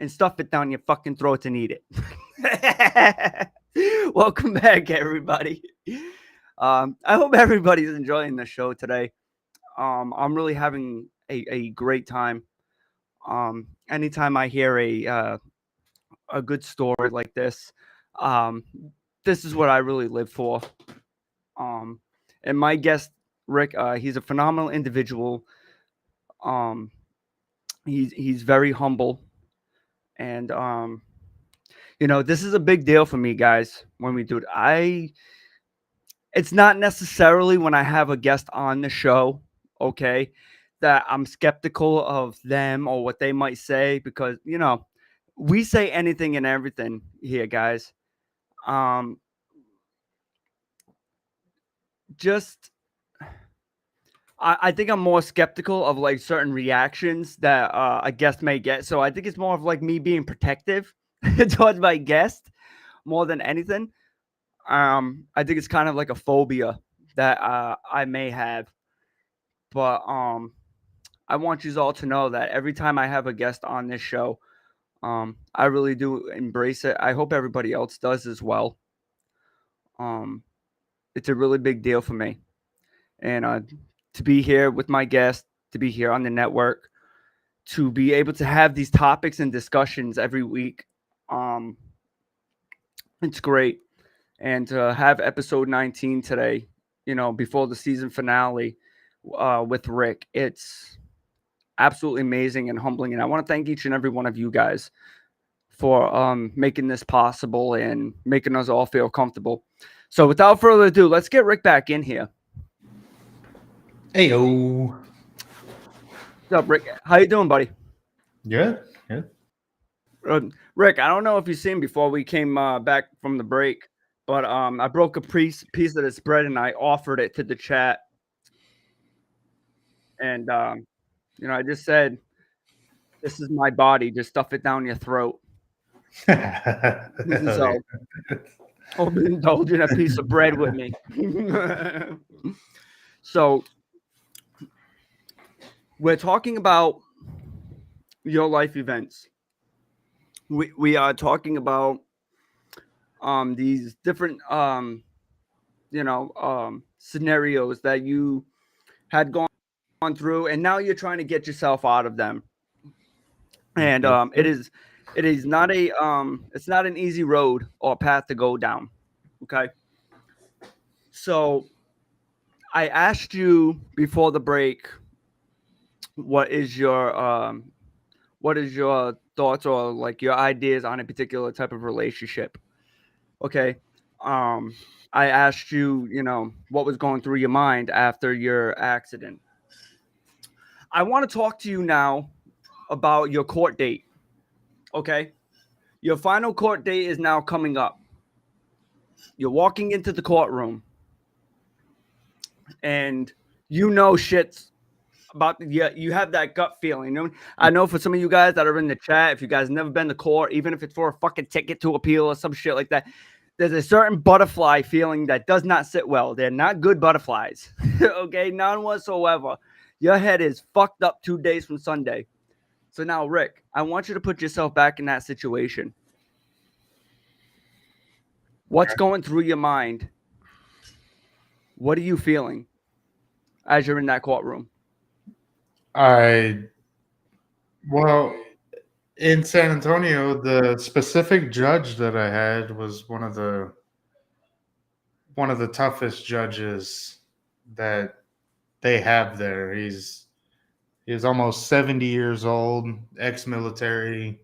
and stuff it down your fucking throats and eat it." Welcome back, everybody. I hope everybody's enjoying the show today. I'm really having a great time. Anytime I hear a good story like um, this is what I really live for. And my guest, Rick, he's a phenomenal individual. Um, he's very humble, and this is a big deal for me, guys. When we do it, it's not necessarily when I have a guest on the show, okay, that I'm skeptical of them or what they might say, because we say anything and everything here, guys. Just I think I'm more skeptical of like certain reactions that a guest may get. So I think it's more of like me being protective towards my guest more than anything. I think it's kind of like a phobia that I may have. But I want you all to know that every time I have a guest on this show, I really do embrace it. I hope everybody else does as well. It's a really big deal for me. And to be here with my guest, to be here on the network, to be able to have these topics and discussions every week, it's great. And to have episode 19 today, before the season finale with Rick, it's absolutely amazing and humbling. And I want to thank each and every one of you guys for making this possible and making us all feel comfortable. So without further ado, let's get Rick back in here. Hey, yo. What's up, Rick? How you doing, buddy? Good. Good. Rick, I don't know if you've seen before we came back from the break, but I broke a piece of this bread and I offered it to the chat. And, I just said, "This is my body. Just stuff it down your throat." So, hope you indulge in a piece of bread with me. So, we're talking about your life events. We are talking about these different scenarios that you had gone through, and now you're trying to get yourself out of them. And it is not it's not an easy road or path to go down. Okay. So I asked you before the break, what is your thoughts or like your ideas on a particular type of relationship? Okay. I asked you, what was going through your mind after your accident. I want to talk to you now about your court date. Okay. Your final court date is now coming up. You're walking into the courtroom and shit's about you have that gut feeling. I know for some of you guys that are in the chat, if you guys never been to court, even if it's for a fucking ticket to appeal or some shit like that, there's a certain butterfly feeling that does not sit well. They're not good butterflies. Okay, none whatsoever. Your head is fucked up 2 days from Sunday. So now, Rick, I want you to put yourself back in that situation. What's going through your mind? What are you feeling as you're in that courtroom? Well, in San Antonio, the specific judge that I had was one of the toughest judges that they have there. He's almost 70 years old, ex-military.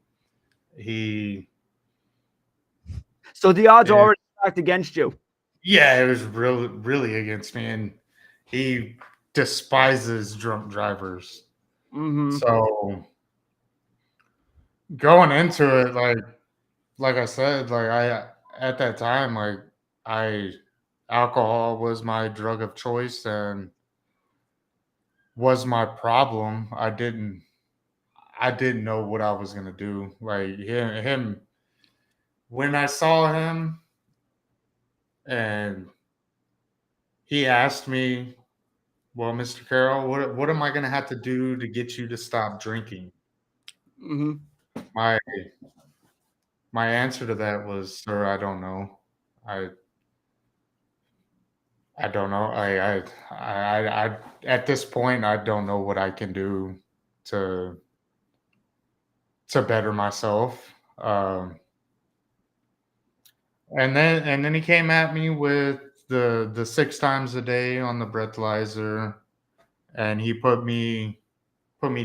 So the odds are already stacked against you. Yeah, it was really, really against me, and he despises drunk drivers. Mm-hmm. So going into it, like I said, at that time, alcohol was my drug of choice and was my problem. I didn't know what I was gonna do. Like him when I saw him and he asked me, "Well, Mr. Carroll, what am I going to have to do to get you to stop drinking?" Mm-hmm. My my answer to that was, "Sir, I don't know. I I don't know. I at this point, I don't know what I can do to better myself." And then he came at me with the 6 times a day on the breathalyzer, and he put me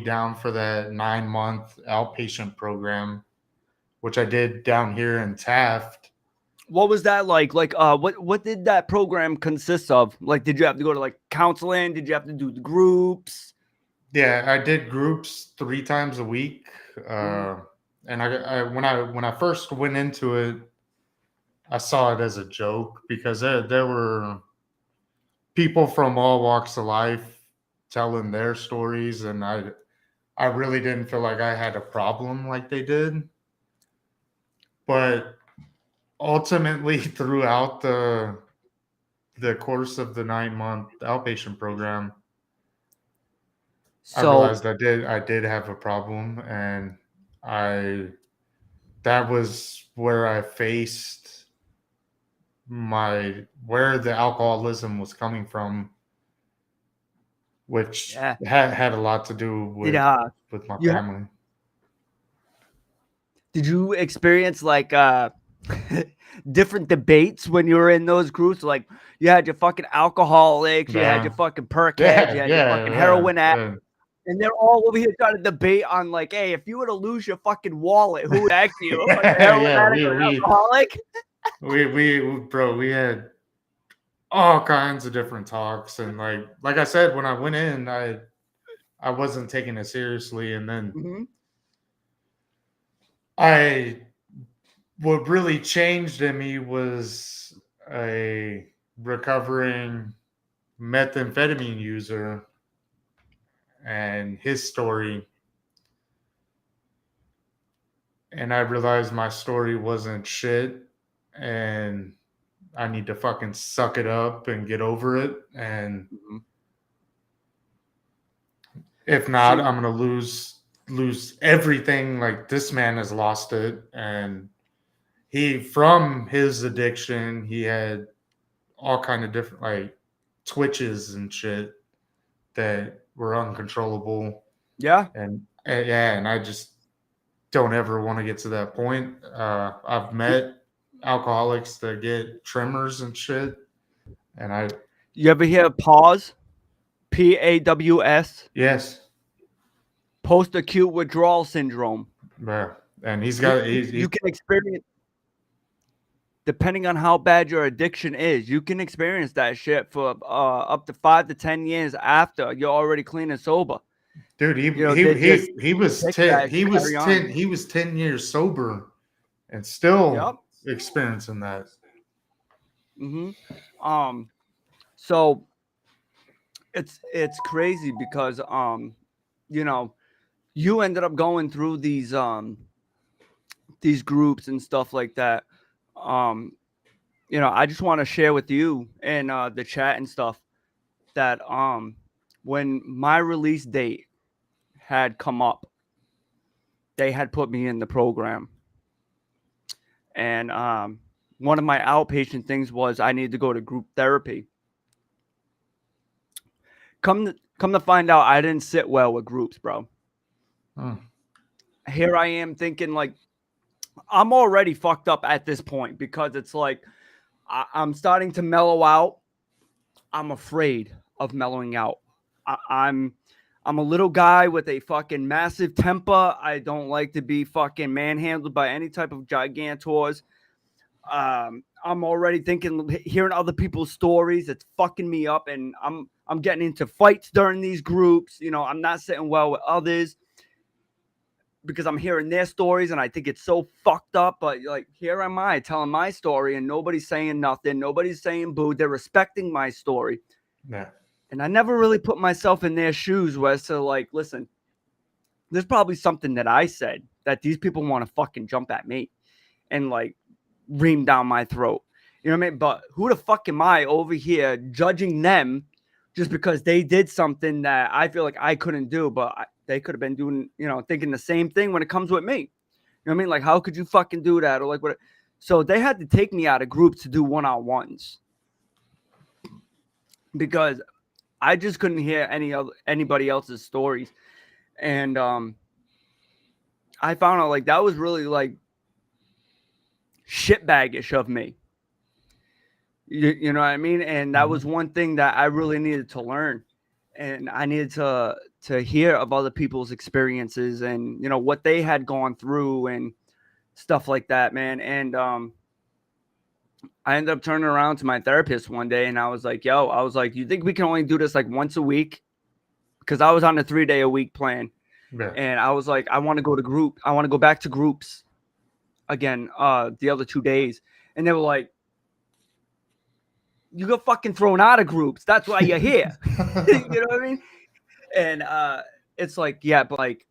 down for that 9-month outpatient program, which I did down here in Taft. What was that like? Like, what did that program consist of? Like, did you have to go to like counseling? Did you have to do the groups? Yeah, I did groups 3 times a week, and when I first went into it, I saw it as a joke because there were people from all walks of life telling their stories, and I really didn't feel like I had a problem like they did. But ultimately, throughout the course of the 9-month outpatient program, I So realized I did have a problem, and I that was where I faced where the alcoholism was coming from, which yeah, had a lot to do did with my you ha- family. did you experience like different debates when you were in those groups? Like, you had your fucking alcoholics, you had your Yeah, fucking perk heads, you yeah, had your yeah, fucking heroin addicts. yeah. And they're all over here trying to debate on like, hey, if you were to lose your fucking wallet, who would ask you? A fucking Yeah, heroin yeah, addict or an alcoholic? bro, we had all kinds of different talks, and like I said, when I went in, I wasn't taking it seriously, and then Mm-hmm. I what really changed in me was a recovering methamphetamine user and his story, and I realized my story wasn't shit, and I need to fucking suck it up and get over it. And Mm-hmm. if not, See, I'm gonna lose everything. Like this man has lost it, and he from his addiction, he had all kind of different like twitches and shit that were uncontrollable. yeah, And yeah, and I just don't ever want to get to that point. I've you, met alcoholics that get tremors and shit, and I you ever hear of PAWS? PAWS? yes, Post acute withdrawal syndrome. yeah, and he's You, got you he's you can experience, depending on how bad your addiction is, you can experience that shit for up to 5 to 10 years after you're already clean and sober. dude. You know, they just He was take 10. that to carry on. He was 10 years sober, and still Yep. experiencing that. Mm-hmm. So it's crazy because you know, you ended up going through these groups and stuff like that. Um, you know, I just want to share with you and the chat and stuff that when my release date had come up, they had put me in the program. And one of my outpatient things was I need to go to group therapy. Come to find out, I didn't sit well with groups, bro. Hmm. Here I am thinking like I'm already fucked up at this point because it's like I'm starting to mellow out. I'm afraid of mellowing out. I'm a little guy with a fucking massive temper. I don't like to be fucking manhandled by any type of gigantors. I'm already thinking, hearing other people's stories. It's fucking me up, and I'm getting into fights during these groups. You know, I'm not sitting well with others because I'm hearing their stories, and I think it's so fucked up. But like, here am I telling my story, and nobody's saying nothing. Nobody's saying boo. They're respecting my story, Yeah, and I never really put myself in their shoes. Where to like, listen, there's probably something that I said that these people want to fucking jump at me and like ream down my throat. You know what I mean? But who the fuck am I over here judging them just because they did something that I feel like I couldn't do, but they could have been doing, thinking the same thing when it comes with me. You know what I mean? Like, how could you fucking do that? Or like, what? So they had to take me out of groups to do one-on-ones because I just couldn't hear anybody else's stories. And I found out like that was really like shitbaggish of me. You know what I mean? And that was one thing that I really needed to learn. And I needed to hear of other people's experiences and, what they had gone through and stuff like that, man. And I ended up turning around to my therapist one day and I was like, you think we can only do this like once a week? Because I was on a 3-day-a-week plan. Yeah. And I was like, I want to go back to groups again the other 2 days. And they were like, you got fucking thrown out of groups. That's why you're here. You know what I mean? And it's like, yeah, but like,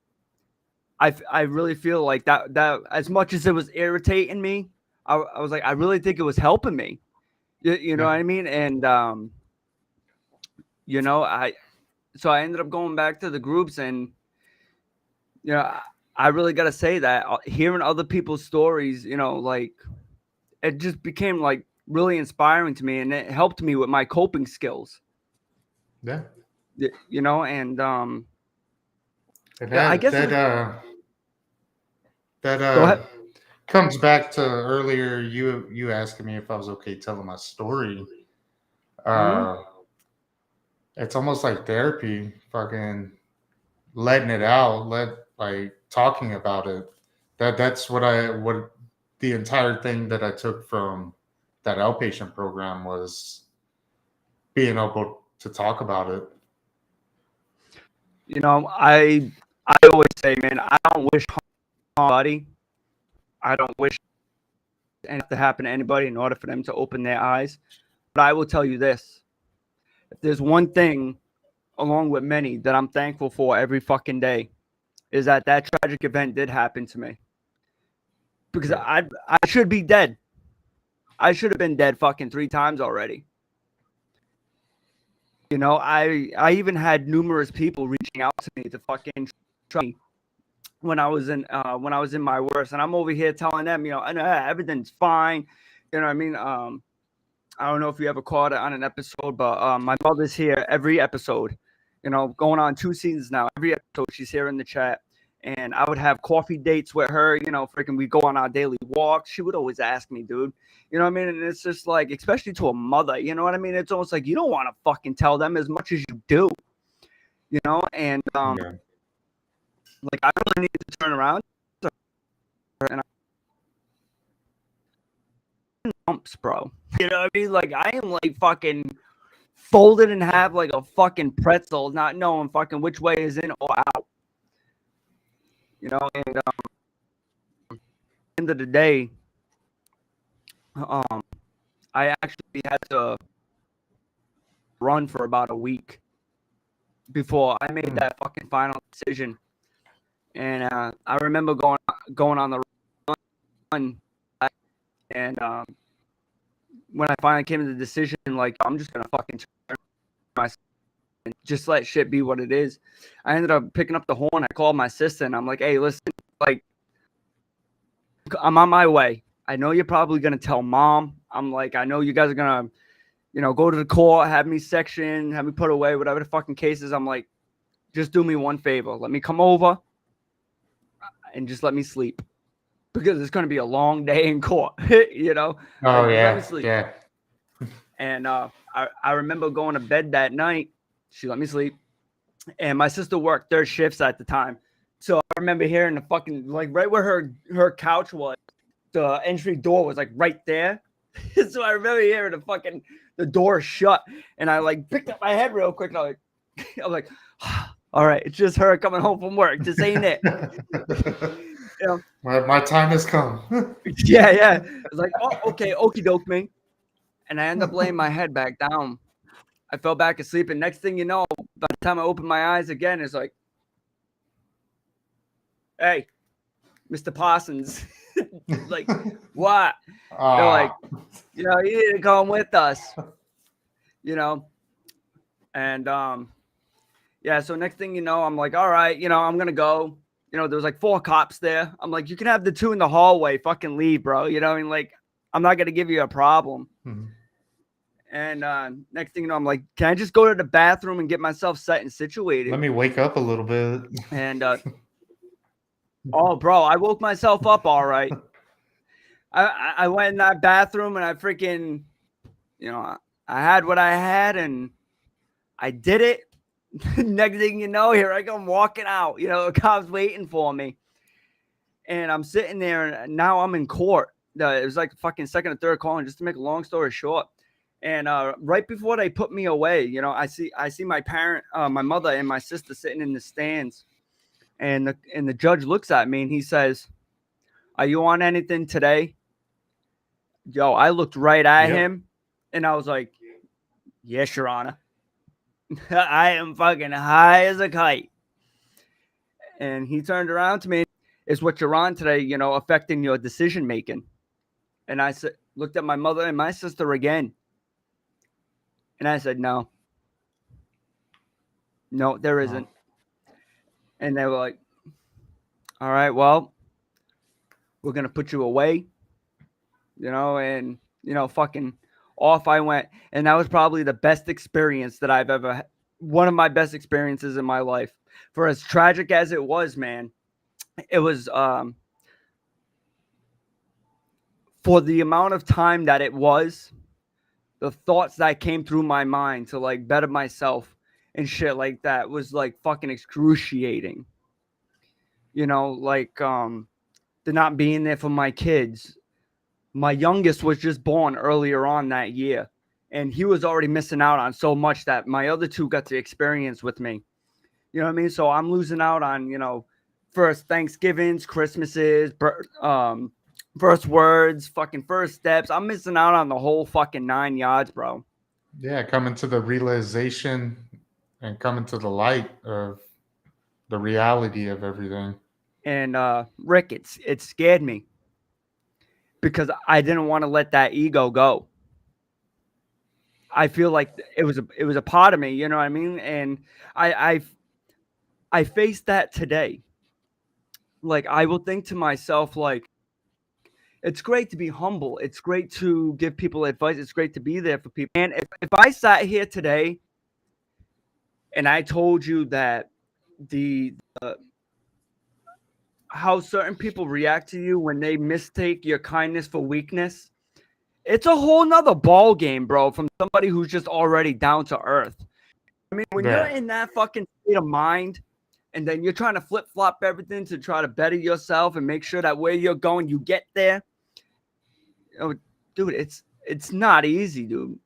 I really feel like that as much as it was irritating me, I was like, I really think it was helping me. You know what I mean? And so I ended up going back to the groups, and I really got to say that hearing other people's stories, like it just became like really inspiring to me, and it helped me with my coping skills. Yeah. And And I guess that comes back to earlier you asking me if I was okay telling my story. It's almost like therapy, fucking letting it out, like talking about it. That's what the entire thing that I took from that outpatient program was being able to talk about it. I always say, man, I don't wish harm on anybody. I don't wish anything to happen to anybody in order for them to open their eyes. But I will tell you this. If there's one thing, along with many, that I'm thankful for every fucking day, is that tragic event did happen to me. Because I should be dead. I should have been dead fucking 3 times already. I even had numerous people reaching out to me to fucking try me when I was in my worst, and I'm over here telling them, everything's fine. You know what I mean? I don't know if you ever caught it on an episode, but my mother's here every episode. Going on 2 seasons now. Every episode she's here in the chat. And I would have coffee dates with her, freaking we go on our daily walks. She would always ask me, dude. You know what I mean? And it's just like, especially to a mother, you know what I mean? It's almost like you don't want to fucking tell them as much as you do. And like I really need to turn around and bumps, bro. You know what I mean? Like I am like fucking folded in half like a fucking pretzel, not knowing fucking which way is in or out. And at the end of the day, I actually had to run for about a week before I made that fucking final decision. And I remember going on the run, and when I finally came to the decision, like I'm just gonna fucking turn myself and just let shit be what it is. I ended up picking up the horn. I called my sister and I'm like, hey, listen, like I'm on my way. I know you're probably going to tell mom. I'm like, I know you guys are going to, go to the court, have me sectioned, have me put away, whatever the fucking case is. I'm like, just do me one favor. Let me come over and just let me sleep because it's going to be a long day in court, Oh, Let me sleep. Yeah. And I remember going to bed that night. She let me sleep. And my sister worked 3rd shifts at the time. So I remember hearing the fucking, like right where her couch was, the entry door was like right there. So I remember hearing the door shut. And I like picked up my head real quick. And I'm like, all right, it's just her coming home from work. This ain't it. My time has come. Yeah. It's like, oh, okay, okie doke, man. And I ended up laying my head back down. I fell back asleep, and next thing you know, by the time I opened my eyes again, it's like, hey, Mr. Parsons, Like, what? They're Ah, like, you need to come with us, And yeah, so next thing you know, I'm like, all right, I'm gonna go. There was like 4 cops there. I'm like, you can have the 2 in the hallway. Fucking leave, bro. I mean? Like, I'm not gonna give you a problem. mhm. And next thing you know, I'm like, can I just go to the bathroom and get myself set and situated? Let me wake up a little bit. And oh, bro, I woke myself up all right. I went in that bathroom and I freaking, I had what I had and I did it. Next thing you know, here I come walking out. The cop's waiting for me. And I'm sitting there and now I'm in court. It was like fucking second or third calling, just to make a long story short. And right before they put me away, I see my parent, my mother and my sister sitting in the stands. And the judge looks at me and he says, "Are you on anything today?" Yo, I looked right at Yep. him and I was like, "Yes, Your Honor." I am fucking high as a kite. And he turned around to me, "Is what you're on today, affecting your decision making?" And I looked at my mother and my sister again. And I said, "No, there isn't." And they were like, "All right, well, we're going to put you away," and, fucking off I went. And that was probably the best experience that I've ever had. One of my best experiences in my life. For as tragic as it was, man, it was, for the amount of time that it was, the thoughts that came through my mind to like better myself and shit like that was like fucking excruciating. Like the not being there for my kids. My youngest was just born earlier on that year, and he was already missing out on so much that my other 2 got to experience with me. You know what I mean? So I'm losing out on, first Thanksgivings, Christmases, first words, fucking first steps. I'm missing out on the whole fucking 9 yards, bro. Yeah, coming to the realization and coming to the light of the reality of everything. And Rick, it scared me because I didn't want to let that ego go. I feel like it was a part of me, you know what I mean? And I faced that today. Like, I will think to myself, like, it's great to be humble. It's great to give people advice. It's great to be there for people. And if I sat here today and I told you that how certain people react to you when they mistake your kindness for weakness, it's a whole nother ball game, bro, from somebody who's just already down to earth. I mean, when you're in that fucking state of mind and then you're trying to flip-flop everything to try to better yourself and make sure that where you're going, you get there. Dude, it's not easy, dude.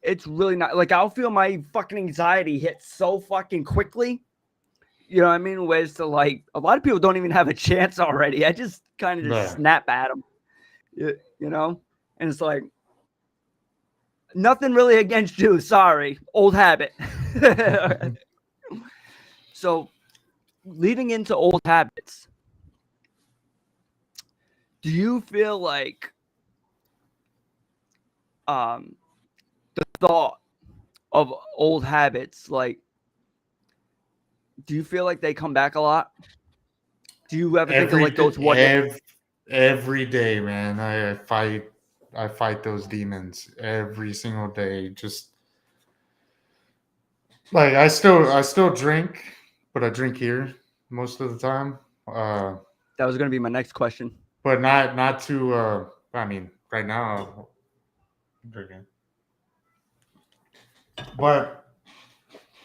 It's really not. Like, I'll feel my fucking anxiety hit so fucking quickly. You know what I mean? Whereas to like, a lot of people don't even have a chance already. I just kind of just snap at them, And it's like, nothing really against you. Sorry. Old habit. So leading into old habits, do you feel like the thought of old habits, like, do you feel like they come back a lot? Do you ever think of like those every day, man? I fight those demons every single day. Just like I still drink, but I drink here most of the time. That was gonna be my next question. But not to I mean, right now I'm drinking. But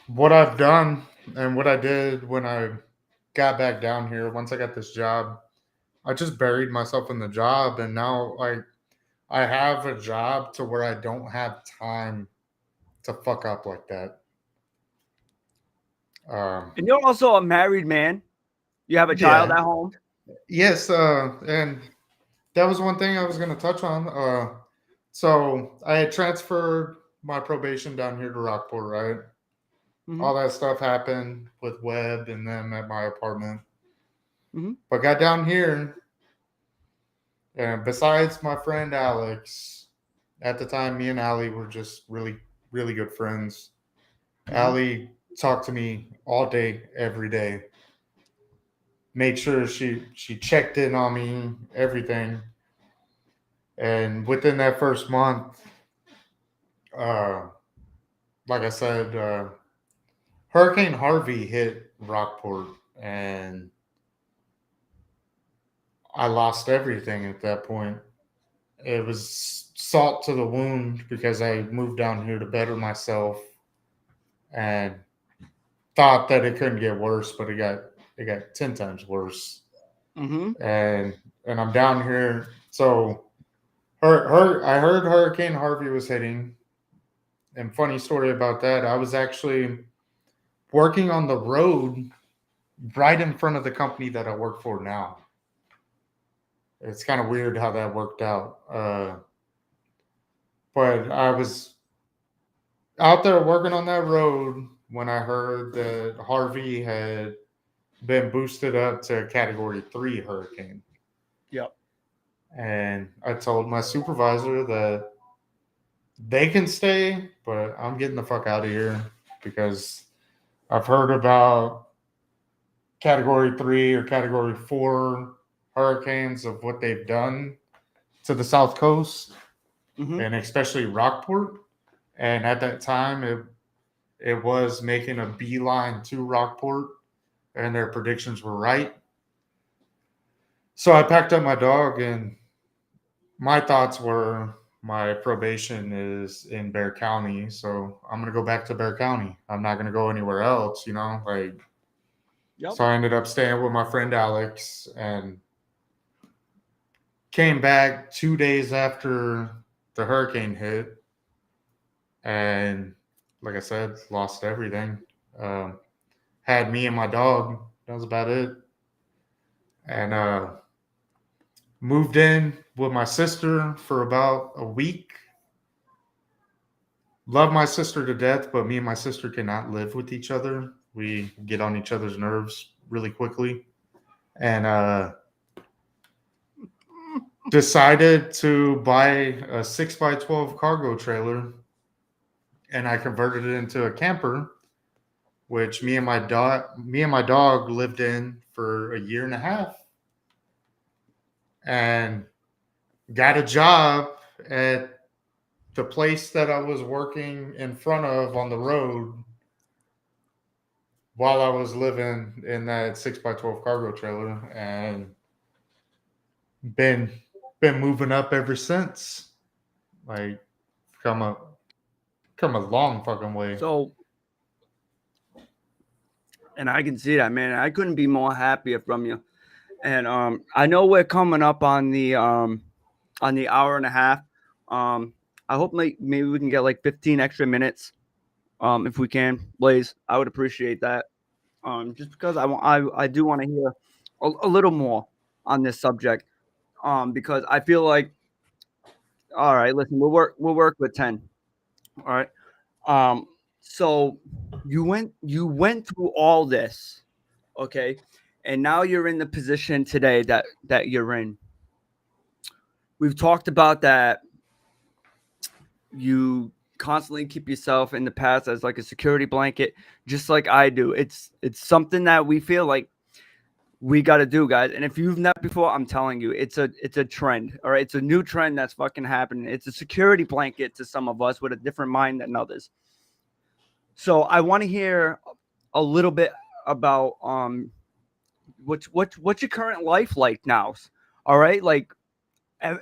what I've done and what I did when I got back down here, once I got this job, I just buried myself in the job, and now I have a job to where I don't have time to fuck up like that. And you're also a married man. You have a child at home. Yes, and that was one thing I was going to touch on. So I had transferred my probation down here to Rockport, right? Mm-hmm. All that stuff happened with Webb and them at my apartment. Mm-hmm. But got down here, And besides my friend Alex, at the time, me and Allie were just really, really good friends. Allie talked to me all day, every day. Made sure she checked in on me, everything. And within that first month, uh, like I said, Hurricane Harvey hit Rockport, and I lost everything at that point. It was salt to the wound because I moved down here to better myself and thought that it couldn't get worse, but it got 10 times worse. Mm-hmm. And I'm down here. So I heard Hurricane Harvey was hitting. And funny story about that, I was actually working on the road right in front of the company that I work for now. It's kind of weird how that worked out. But I was out there working on that road when I heard that Harvey had been boosted up to a Category 3 hurricane. Yep. And I told my supervisor that they can stay, but I'm getting the fuck out of here because I've heard about Category 3 or Category 4 hurricanes of what they've done to the South Coast and especially Rockport. And at that time, it was making a beeline to Rockport, and their predictions were right. So I packed up my dog, and my thoughts were my probation is in Bear County, so I'm gonna go back to Bear County. I'm not gonna go anywhere else, like. Yep. So I ended up staying with my friend Alex and came back 2 days after the hurricane hit, and like I said, lost everything. Had me and my dog. That was about it. And moved in with my sister for about a week. Love my sister to death, but me and my sister cannot live with each other. We get on each other's nerves really quickly. And decided to buy a 6x12 cargo trailer, and I converted it into a camper, which me and my dog lived in for a year and a half, and got a job at the place that I was working in front of on the road while I was living in that 6x12 cargo trailer, and been moving up ever since. Like, come a long fucking way. So, and I can see that, man. I couldn't be more happier from you. And I know we're coming up on the hour and a half. I hope maybe we can get like 15 extra minutes. If we can, Blaze, I would appreciate that. Just because I do want to hear a little more on this subject. Because I feel like, all right, listen, we'll work with 10. All right. So you went through all this, okay, and now you're in the position today that you're in. We've talked about that. You constantly keep yourself in the past as like a security blanket, just like I do. It's something that we feel like we got to do, guys. And if you've not before, I'm telling you, it's a trend. All right, it's a new trend that's fucking happening. It's a security blanket to some of us with a different mind than others. So I want to hear a little bit about what's your current life like now? All right, like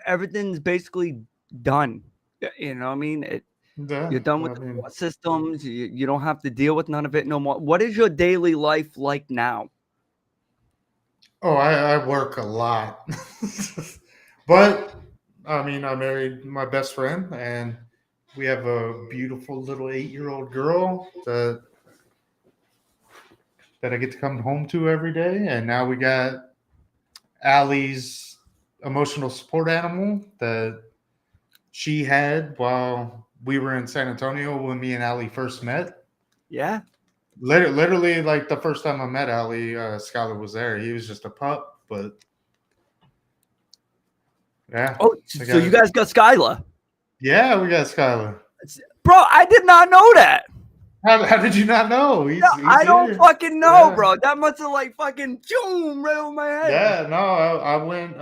everything's basically done. You know what I mean? Yeah, You're done with I the mean, systems. You don't have to deal with none of it no more. What is your daily life like now? I work a lot, but I mean, I married my best friend, and we have a beautiful little 8-year-old girl that I get to come home to every day, and now we got Allie's emotional support animal that she had while we were in San Antonio when me and Allie first met. Yeah. Literally, like the first time I met Allie, Skylar was there. He was just a pup, but Yeah. Oh, so you guys got Skylar. Yeah, we got Skylar. Bro, I did not know that. How did you not know? He's I don't here. fucking know, Yeah. bro. That must have like fucking boom right over my head. Yeah, no, I went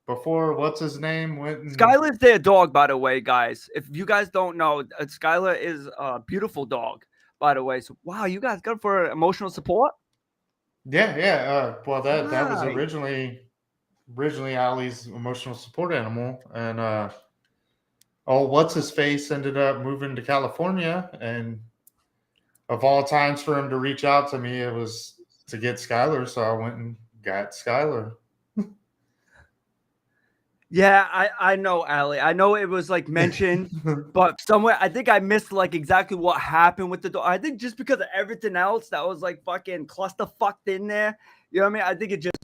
before what's his name went and Skylar's their dog, by the way, guys. If you guys don't know, Skylar is a beautiful dog, by the way. So wow, you guys got him for emotional support? yeah. Well, that was Nice. originally Ali's emotional support animal, and what's his face ended up moving to California, and of all times for him to reach out to me, it was to get Skylar, so I went and got Skylar. Yeah, I know, Ali. I know it was like mentioned, but somewhere I think I missed like exactly what happened with the dog. I think just because of everything else that was like fucking clusterfucked in there. You know what I mean? I think it just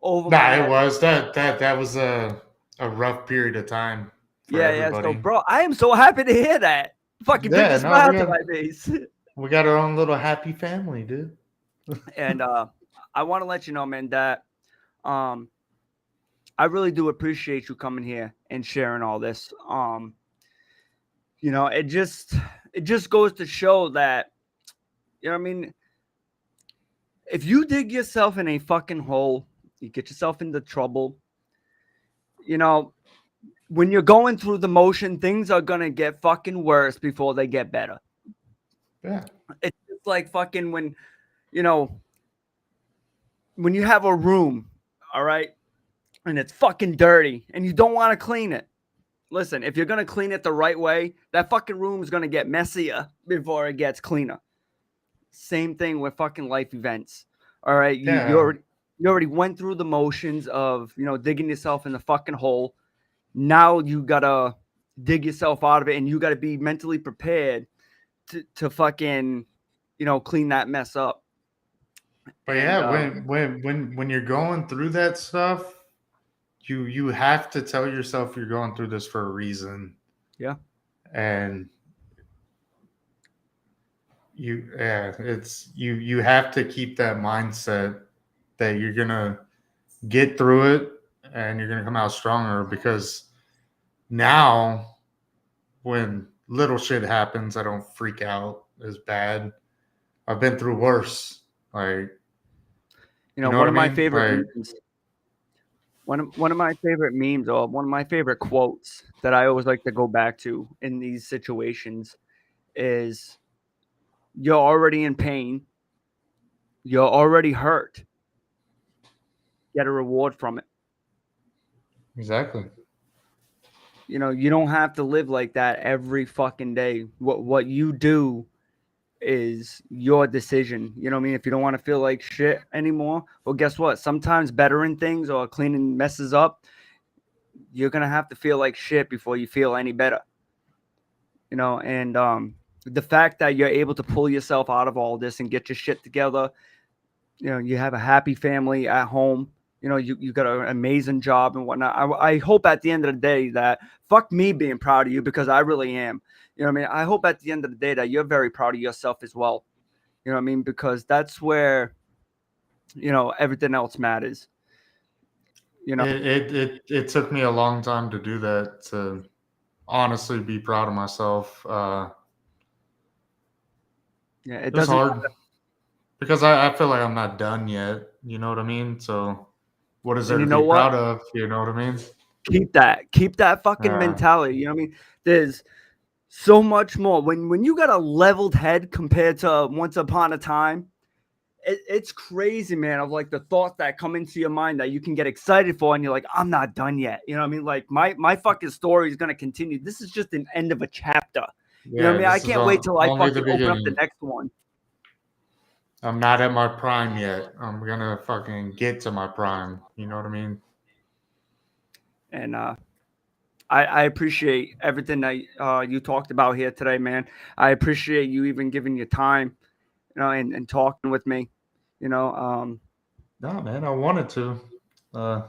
over my Nah, head. it was that was a rough period of time for Yeah. everybody. So, bro, I am so happy to hear that. Fucking brings Yeah, a no, smile to my face. we got our own little happy family, dude. And I want to let you know, man, that I really do appreciate you coming here and sharing all this. You know, it just goes to show that, you know what I mean? If you dig yourself in a fucking hole, you get yourself into trouble, you know, when you're going through the motion, things are gonna get fucking worse before they get better. Yeah. It's just like fucking when, you know, when you have a room, all right, and it's fucking dirty and you don't want to clean it. Listen, if you're going to clean it the right way, that fucking room is going to get messier before it gets cleaner. Same thing with fucking life events. All right. You already went through the motions of, you know, digging yourself in the fucking hole. Now you got to dig yourself out of it, and you got to be mentally prepared to fucking, you know, clean that mess up. But And, yeah, when you're going through that stuff, you have to tell yourself you're going through this for a reason. Yeah. And you have to keep that mindset that you're gonna get through it and you're gonna come out stronger, because now when little shit happens, I don't freak out as bad. I've been through worse. Like, you know, know one what of I my mean? favorite Like, memes. One of my favorite memes, or one of my favorite quotes that I always like to go back to in these situations is, "You're already in pain. You're already hurt. Get a reward from it." exactly. You know, you don't have to live like that every fucking day. What you do is your decision. You know what I mean? If you don't want to feel like shit anymore, well, guess what? Sometimes bettering things or cleaning messes up, you're gonna have to feel like shit before you feel any better. You know, and the fact that you're able to pull yourself out of all this and get your shit together, you know, you have a happy family at home, you know, you got an amazing job and whatnot. I hope at the end of the day that, fuck me being proud of you, because I really am. You know what I mean? I hope at the end of the day that you're very proud of yourself as well. You know what I mean? Because that's where, you know, everything else matters. You know, It took me a long time to do that, to honestly be proud of myself. yeah, It was hard because I feel like I'm not done yet. You know what I mean? So what is there and to you be know what? proud of? You know what I mean? Keep that fucking Yeah. mentality. You know what I mean? There's so much more when you got a leveled head compared to once upon a time. It's crazy, man, of like the thoughts that come into your mind that you can get excited for, and you're like, I'm not done yet. You know what I mean? Like my fucking story is gonna continue. This is just an end of a chapter. You know what I Yeah, mean? I this is can't wait till I only the fucking open up the beginning. next one. I'm not at my prime yet. I'm gonna fucking get to my prime. You know what I mean? And I appreciate everything that you talked about here today, man. I appreciate you even giving your time, you know, and talking with me. You know, No, man, I wanted to. Uh,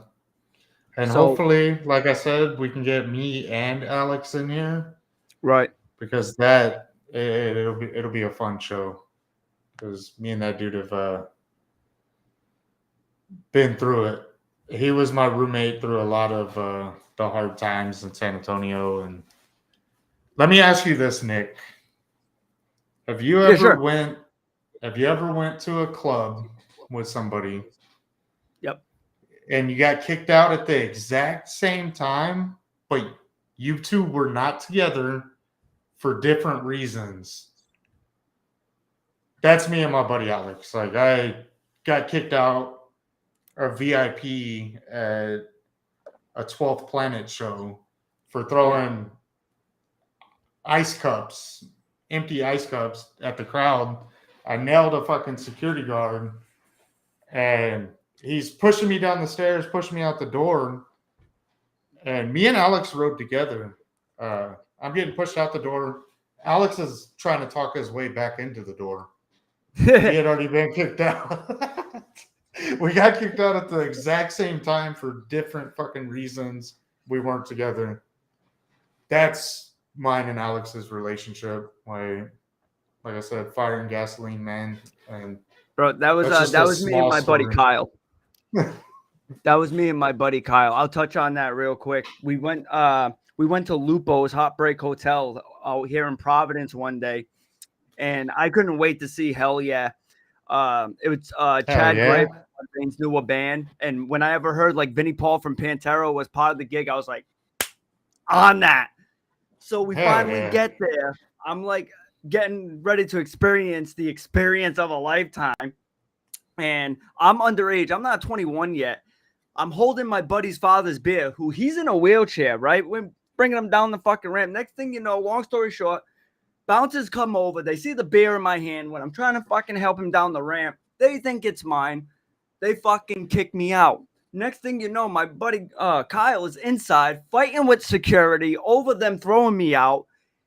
and so hopefully, like I said, we can get me and Alex in here, right. because it'll be a fun show, because me and that dude have been through it, he was my roommate through a lot of the hard times in San Antonio. And let me ask you this, Nick: Have you Yeah, ever sure. went? Have you ever went to a club with somebody? Yep. And you got kicked out at the exact same time, but you two were not together for different reasons. That's me and my buddy Alex. Like, I got kicked out of VIP at a 12th Planet show for throwing ice cups, empty ice cups at the crowd. I nailed a fucking security guard, and he's pushing me down the stairs, pushing me out the door. And me and Alex rode together. I'm getting pushed out the door. Alex is trying to talk his way back into the door. He had already been kicked out. We got kicked out at the exact same time for different fucking reasons. We weren't together. That's mine and Alex's relationship. Like I said, fire and gasoline, man. And Bro, that was me and my buddy Kyle. That was me and my buddy Kyle. I'll touch on that real quick. We went to Lupo's Hot Break Hotel out here in Providence one day, and I couldn't wait to see Hell Yeah. It was Chad Gray, Gray's newer band, and when I ever heard like Vinnie Paul from Pantera was part of the gig, I was like, on that. So we finally get there. I'm like getting ready to experience the experience of a lifetime, and I'm underage. I'm not 21 yet. I'm holding my buddy's father's beer, who he's in a wheelchair, right? We're bringing him down the fucking ramp. Next thing you know, long story short, bouncers come over. They see the beer in my hand when I'm trying to fucking help him down the ramp. They think it's mine. They fucking kick me out. Next thing you know, my buddy Kyle is inside fighting with security over them throwing me out.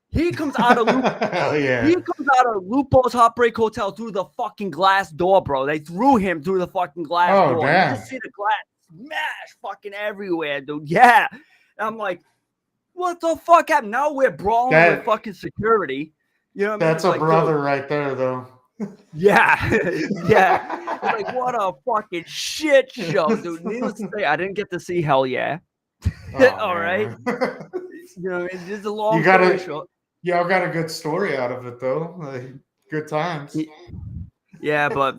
He comes out of He comes out of Lupo's Hot Break Hotel through the fucking glass door, bro. They threw him through the fucking glass door. Damn. You just see the glass smash fucking everywhere, dude. Yeah. And I'm like, what the fuck happened? Now we're brawling with fucking security. You know what I mean? That's a brother right there, though. Yeah. Yeah. It's like, what a fucking shit show, dude. Needless to say, I didn't get to see Hell Yeah. All right. You know, it's just a long story short. Y'all got a good story out of it, though. Like, good times. Yeah, but,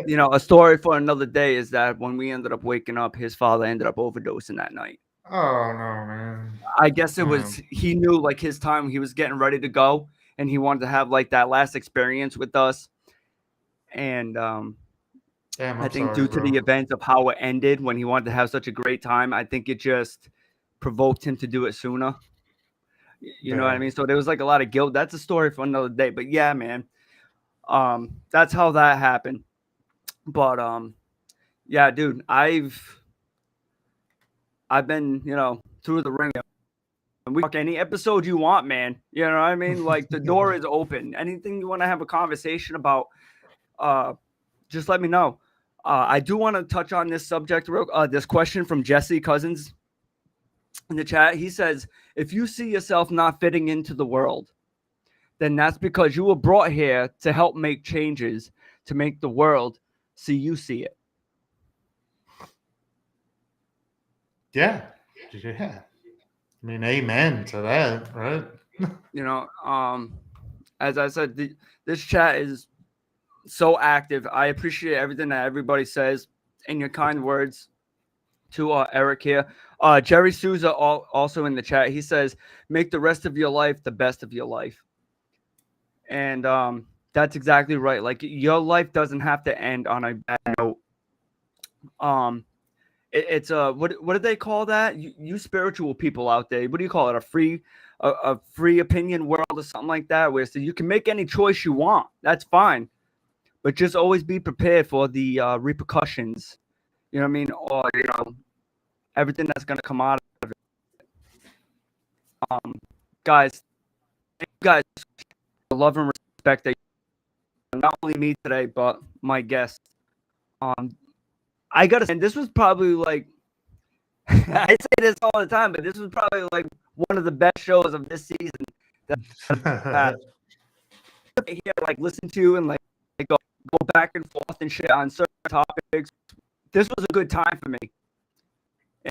you know, a story for another day is that when we ended up waking up, his father ended up overdosing that night. Oh, no, man. I guess it was, he knew, like, his time, he was getting ready to go, and he wanted to have, like, that last experience with us. And I think due to the events of how it ended, when he wanted to have such a great time, I think it just provoked him to do it sooner. You know what I mean? So there was like a lot of guilt. That's a story for another day. But yeah, man, that's how that happened. But yeah, dude, I've been, you know, through the ringer. And we talk any episode you want, man. You know what I mean? Like the door is open. Anything you want to have a conversation about, just let me know. I do want to touch on this subject this question from Jesse Cousins in the chat. He says, if you see yourself not fitting into the world, then that's because you were brought here to help make changes, to make the world see you see it. Yeah. I mean, amen to that, right? You know, as I said, this chat is so active. I appreciate everything that everybody says and your kind words to Eric here. Jerry Souza also in the chat. He says, make the rest of your life the best of your life. And that's exactly right. Like your life doesn't have to end on a bad note. It's what do they call that? You spiritual people out there, what do you call it? A free opinion world or something like that, where so you can make any choice you want. That's fine. But just always be prepared for the repercussions. You know what I mean? Or, you know, everything that's going to come out of it. Guys, thank you guys for the love and respect that not only me today, but my guests. I got to say, this was probably like, I say this all the time, but this was probably like one of the best shows of this season that I've had. Here, like, listen to and like go back and forth and shit on certain topics. This was a good time for me.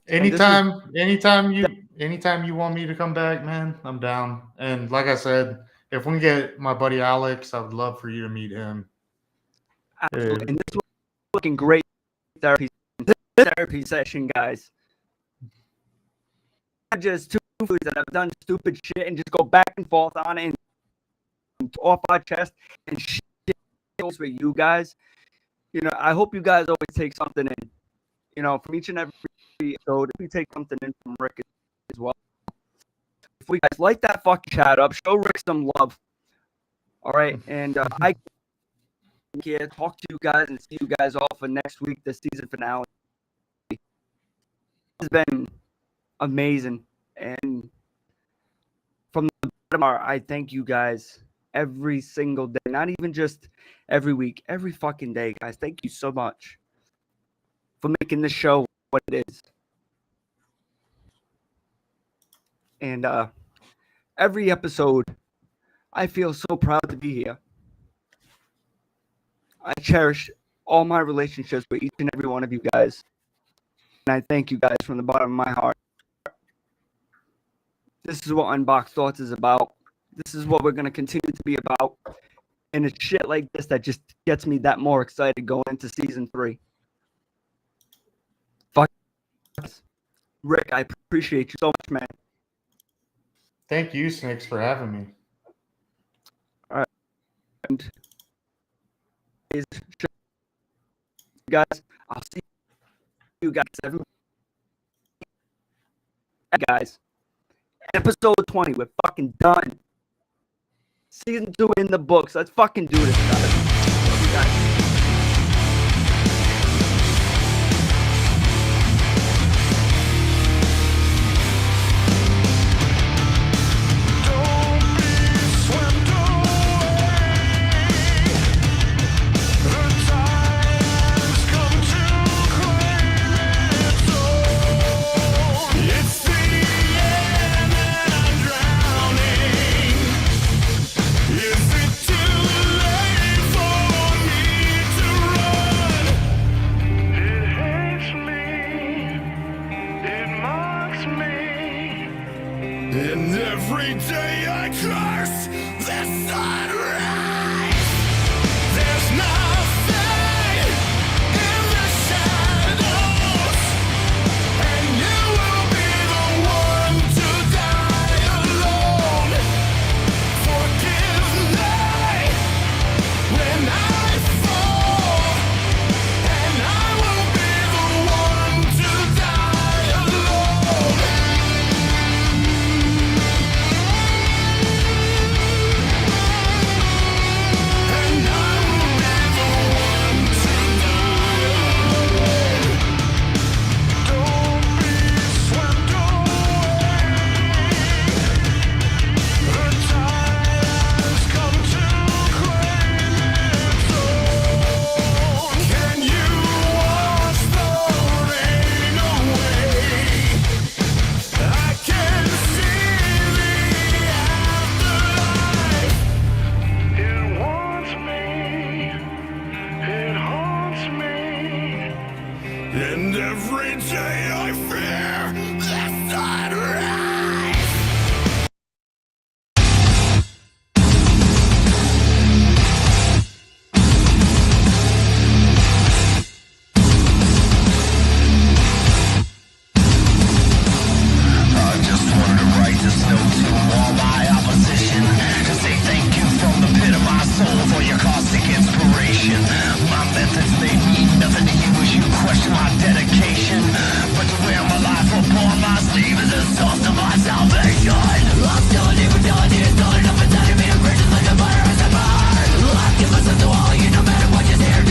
Anytime you want me to come back, man, I'm down. And like I said, if we can get my buddy Alex, I would love for you to meet him. Absolutely. And this was looking great therapy session, guys. Not just two fools that have done stupid shit and just go back and forth on it and off our chest and shit for you guys. I hope you guys always take something in. From each and every episode, if we take something in from Rick as well. If we guys light that fucking chat up, show Rick some love. All right, and I can talk to you guys and see you guys all for next week, the season finale. It's been amazing, and from the bottom of my heart, I thank you guys every single day, not even just every week, every fucking day, guys. Thank you so much for making this show what it is. And every episode, I feel so proud to be here. I cherish all my relationships with each and every one of you guys. And I thank you guys from the bottom of my heart. This is what Unboxed Thoughts is about. This is what we're going to continue to be about. And it's shit like this that just gets me that more excited going into season 3. Fuck. Rick, I appreciate you so much, man. Thank you, Snicks, for having me. All right. And guys, I'll see you guys guys. Episode 20, we're fucking done. Season 2 in the books. Let's fucking do this, guys. Love you guys. And every day I curse the sunrise. There's nothing in the shadows, and you will be the one to die alone. Forgive me when I fall, and I will be the one to die alone. And every day I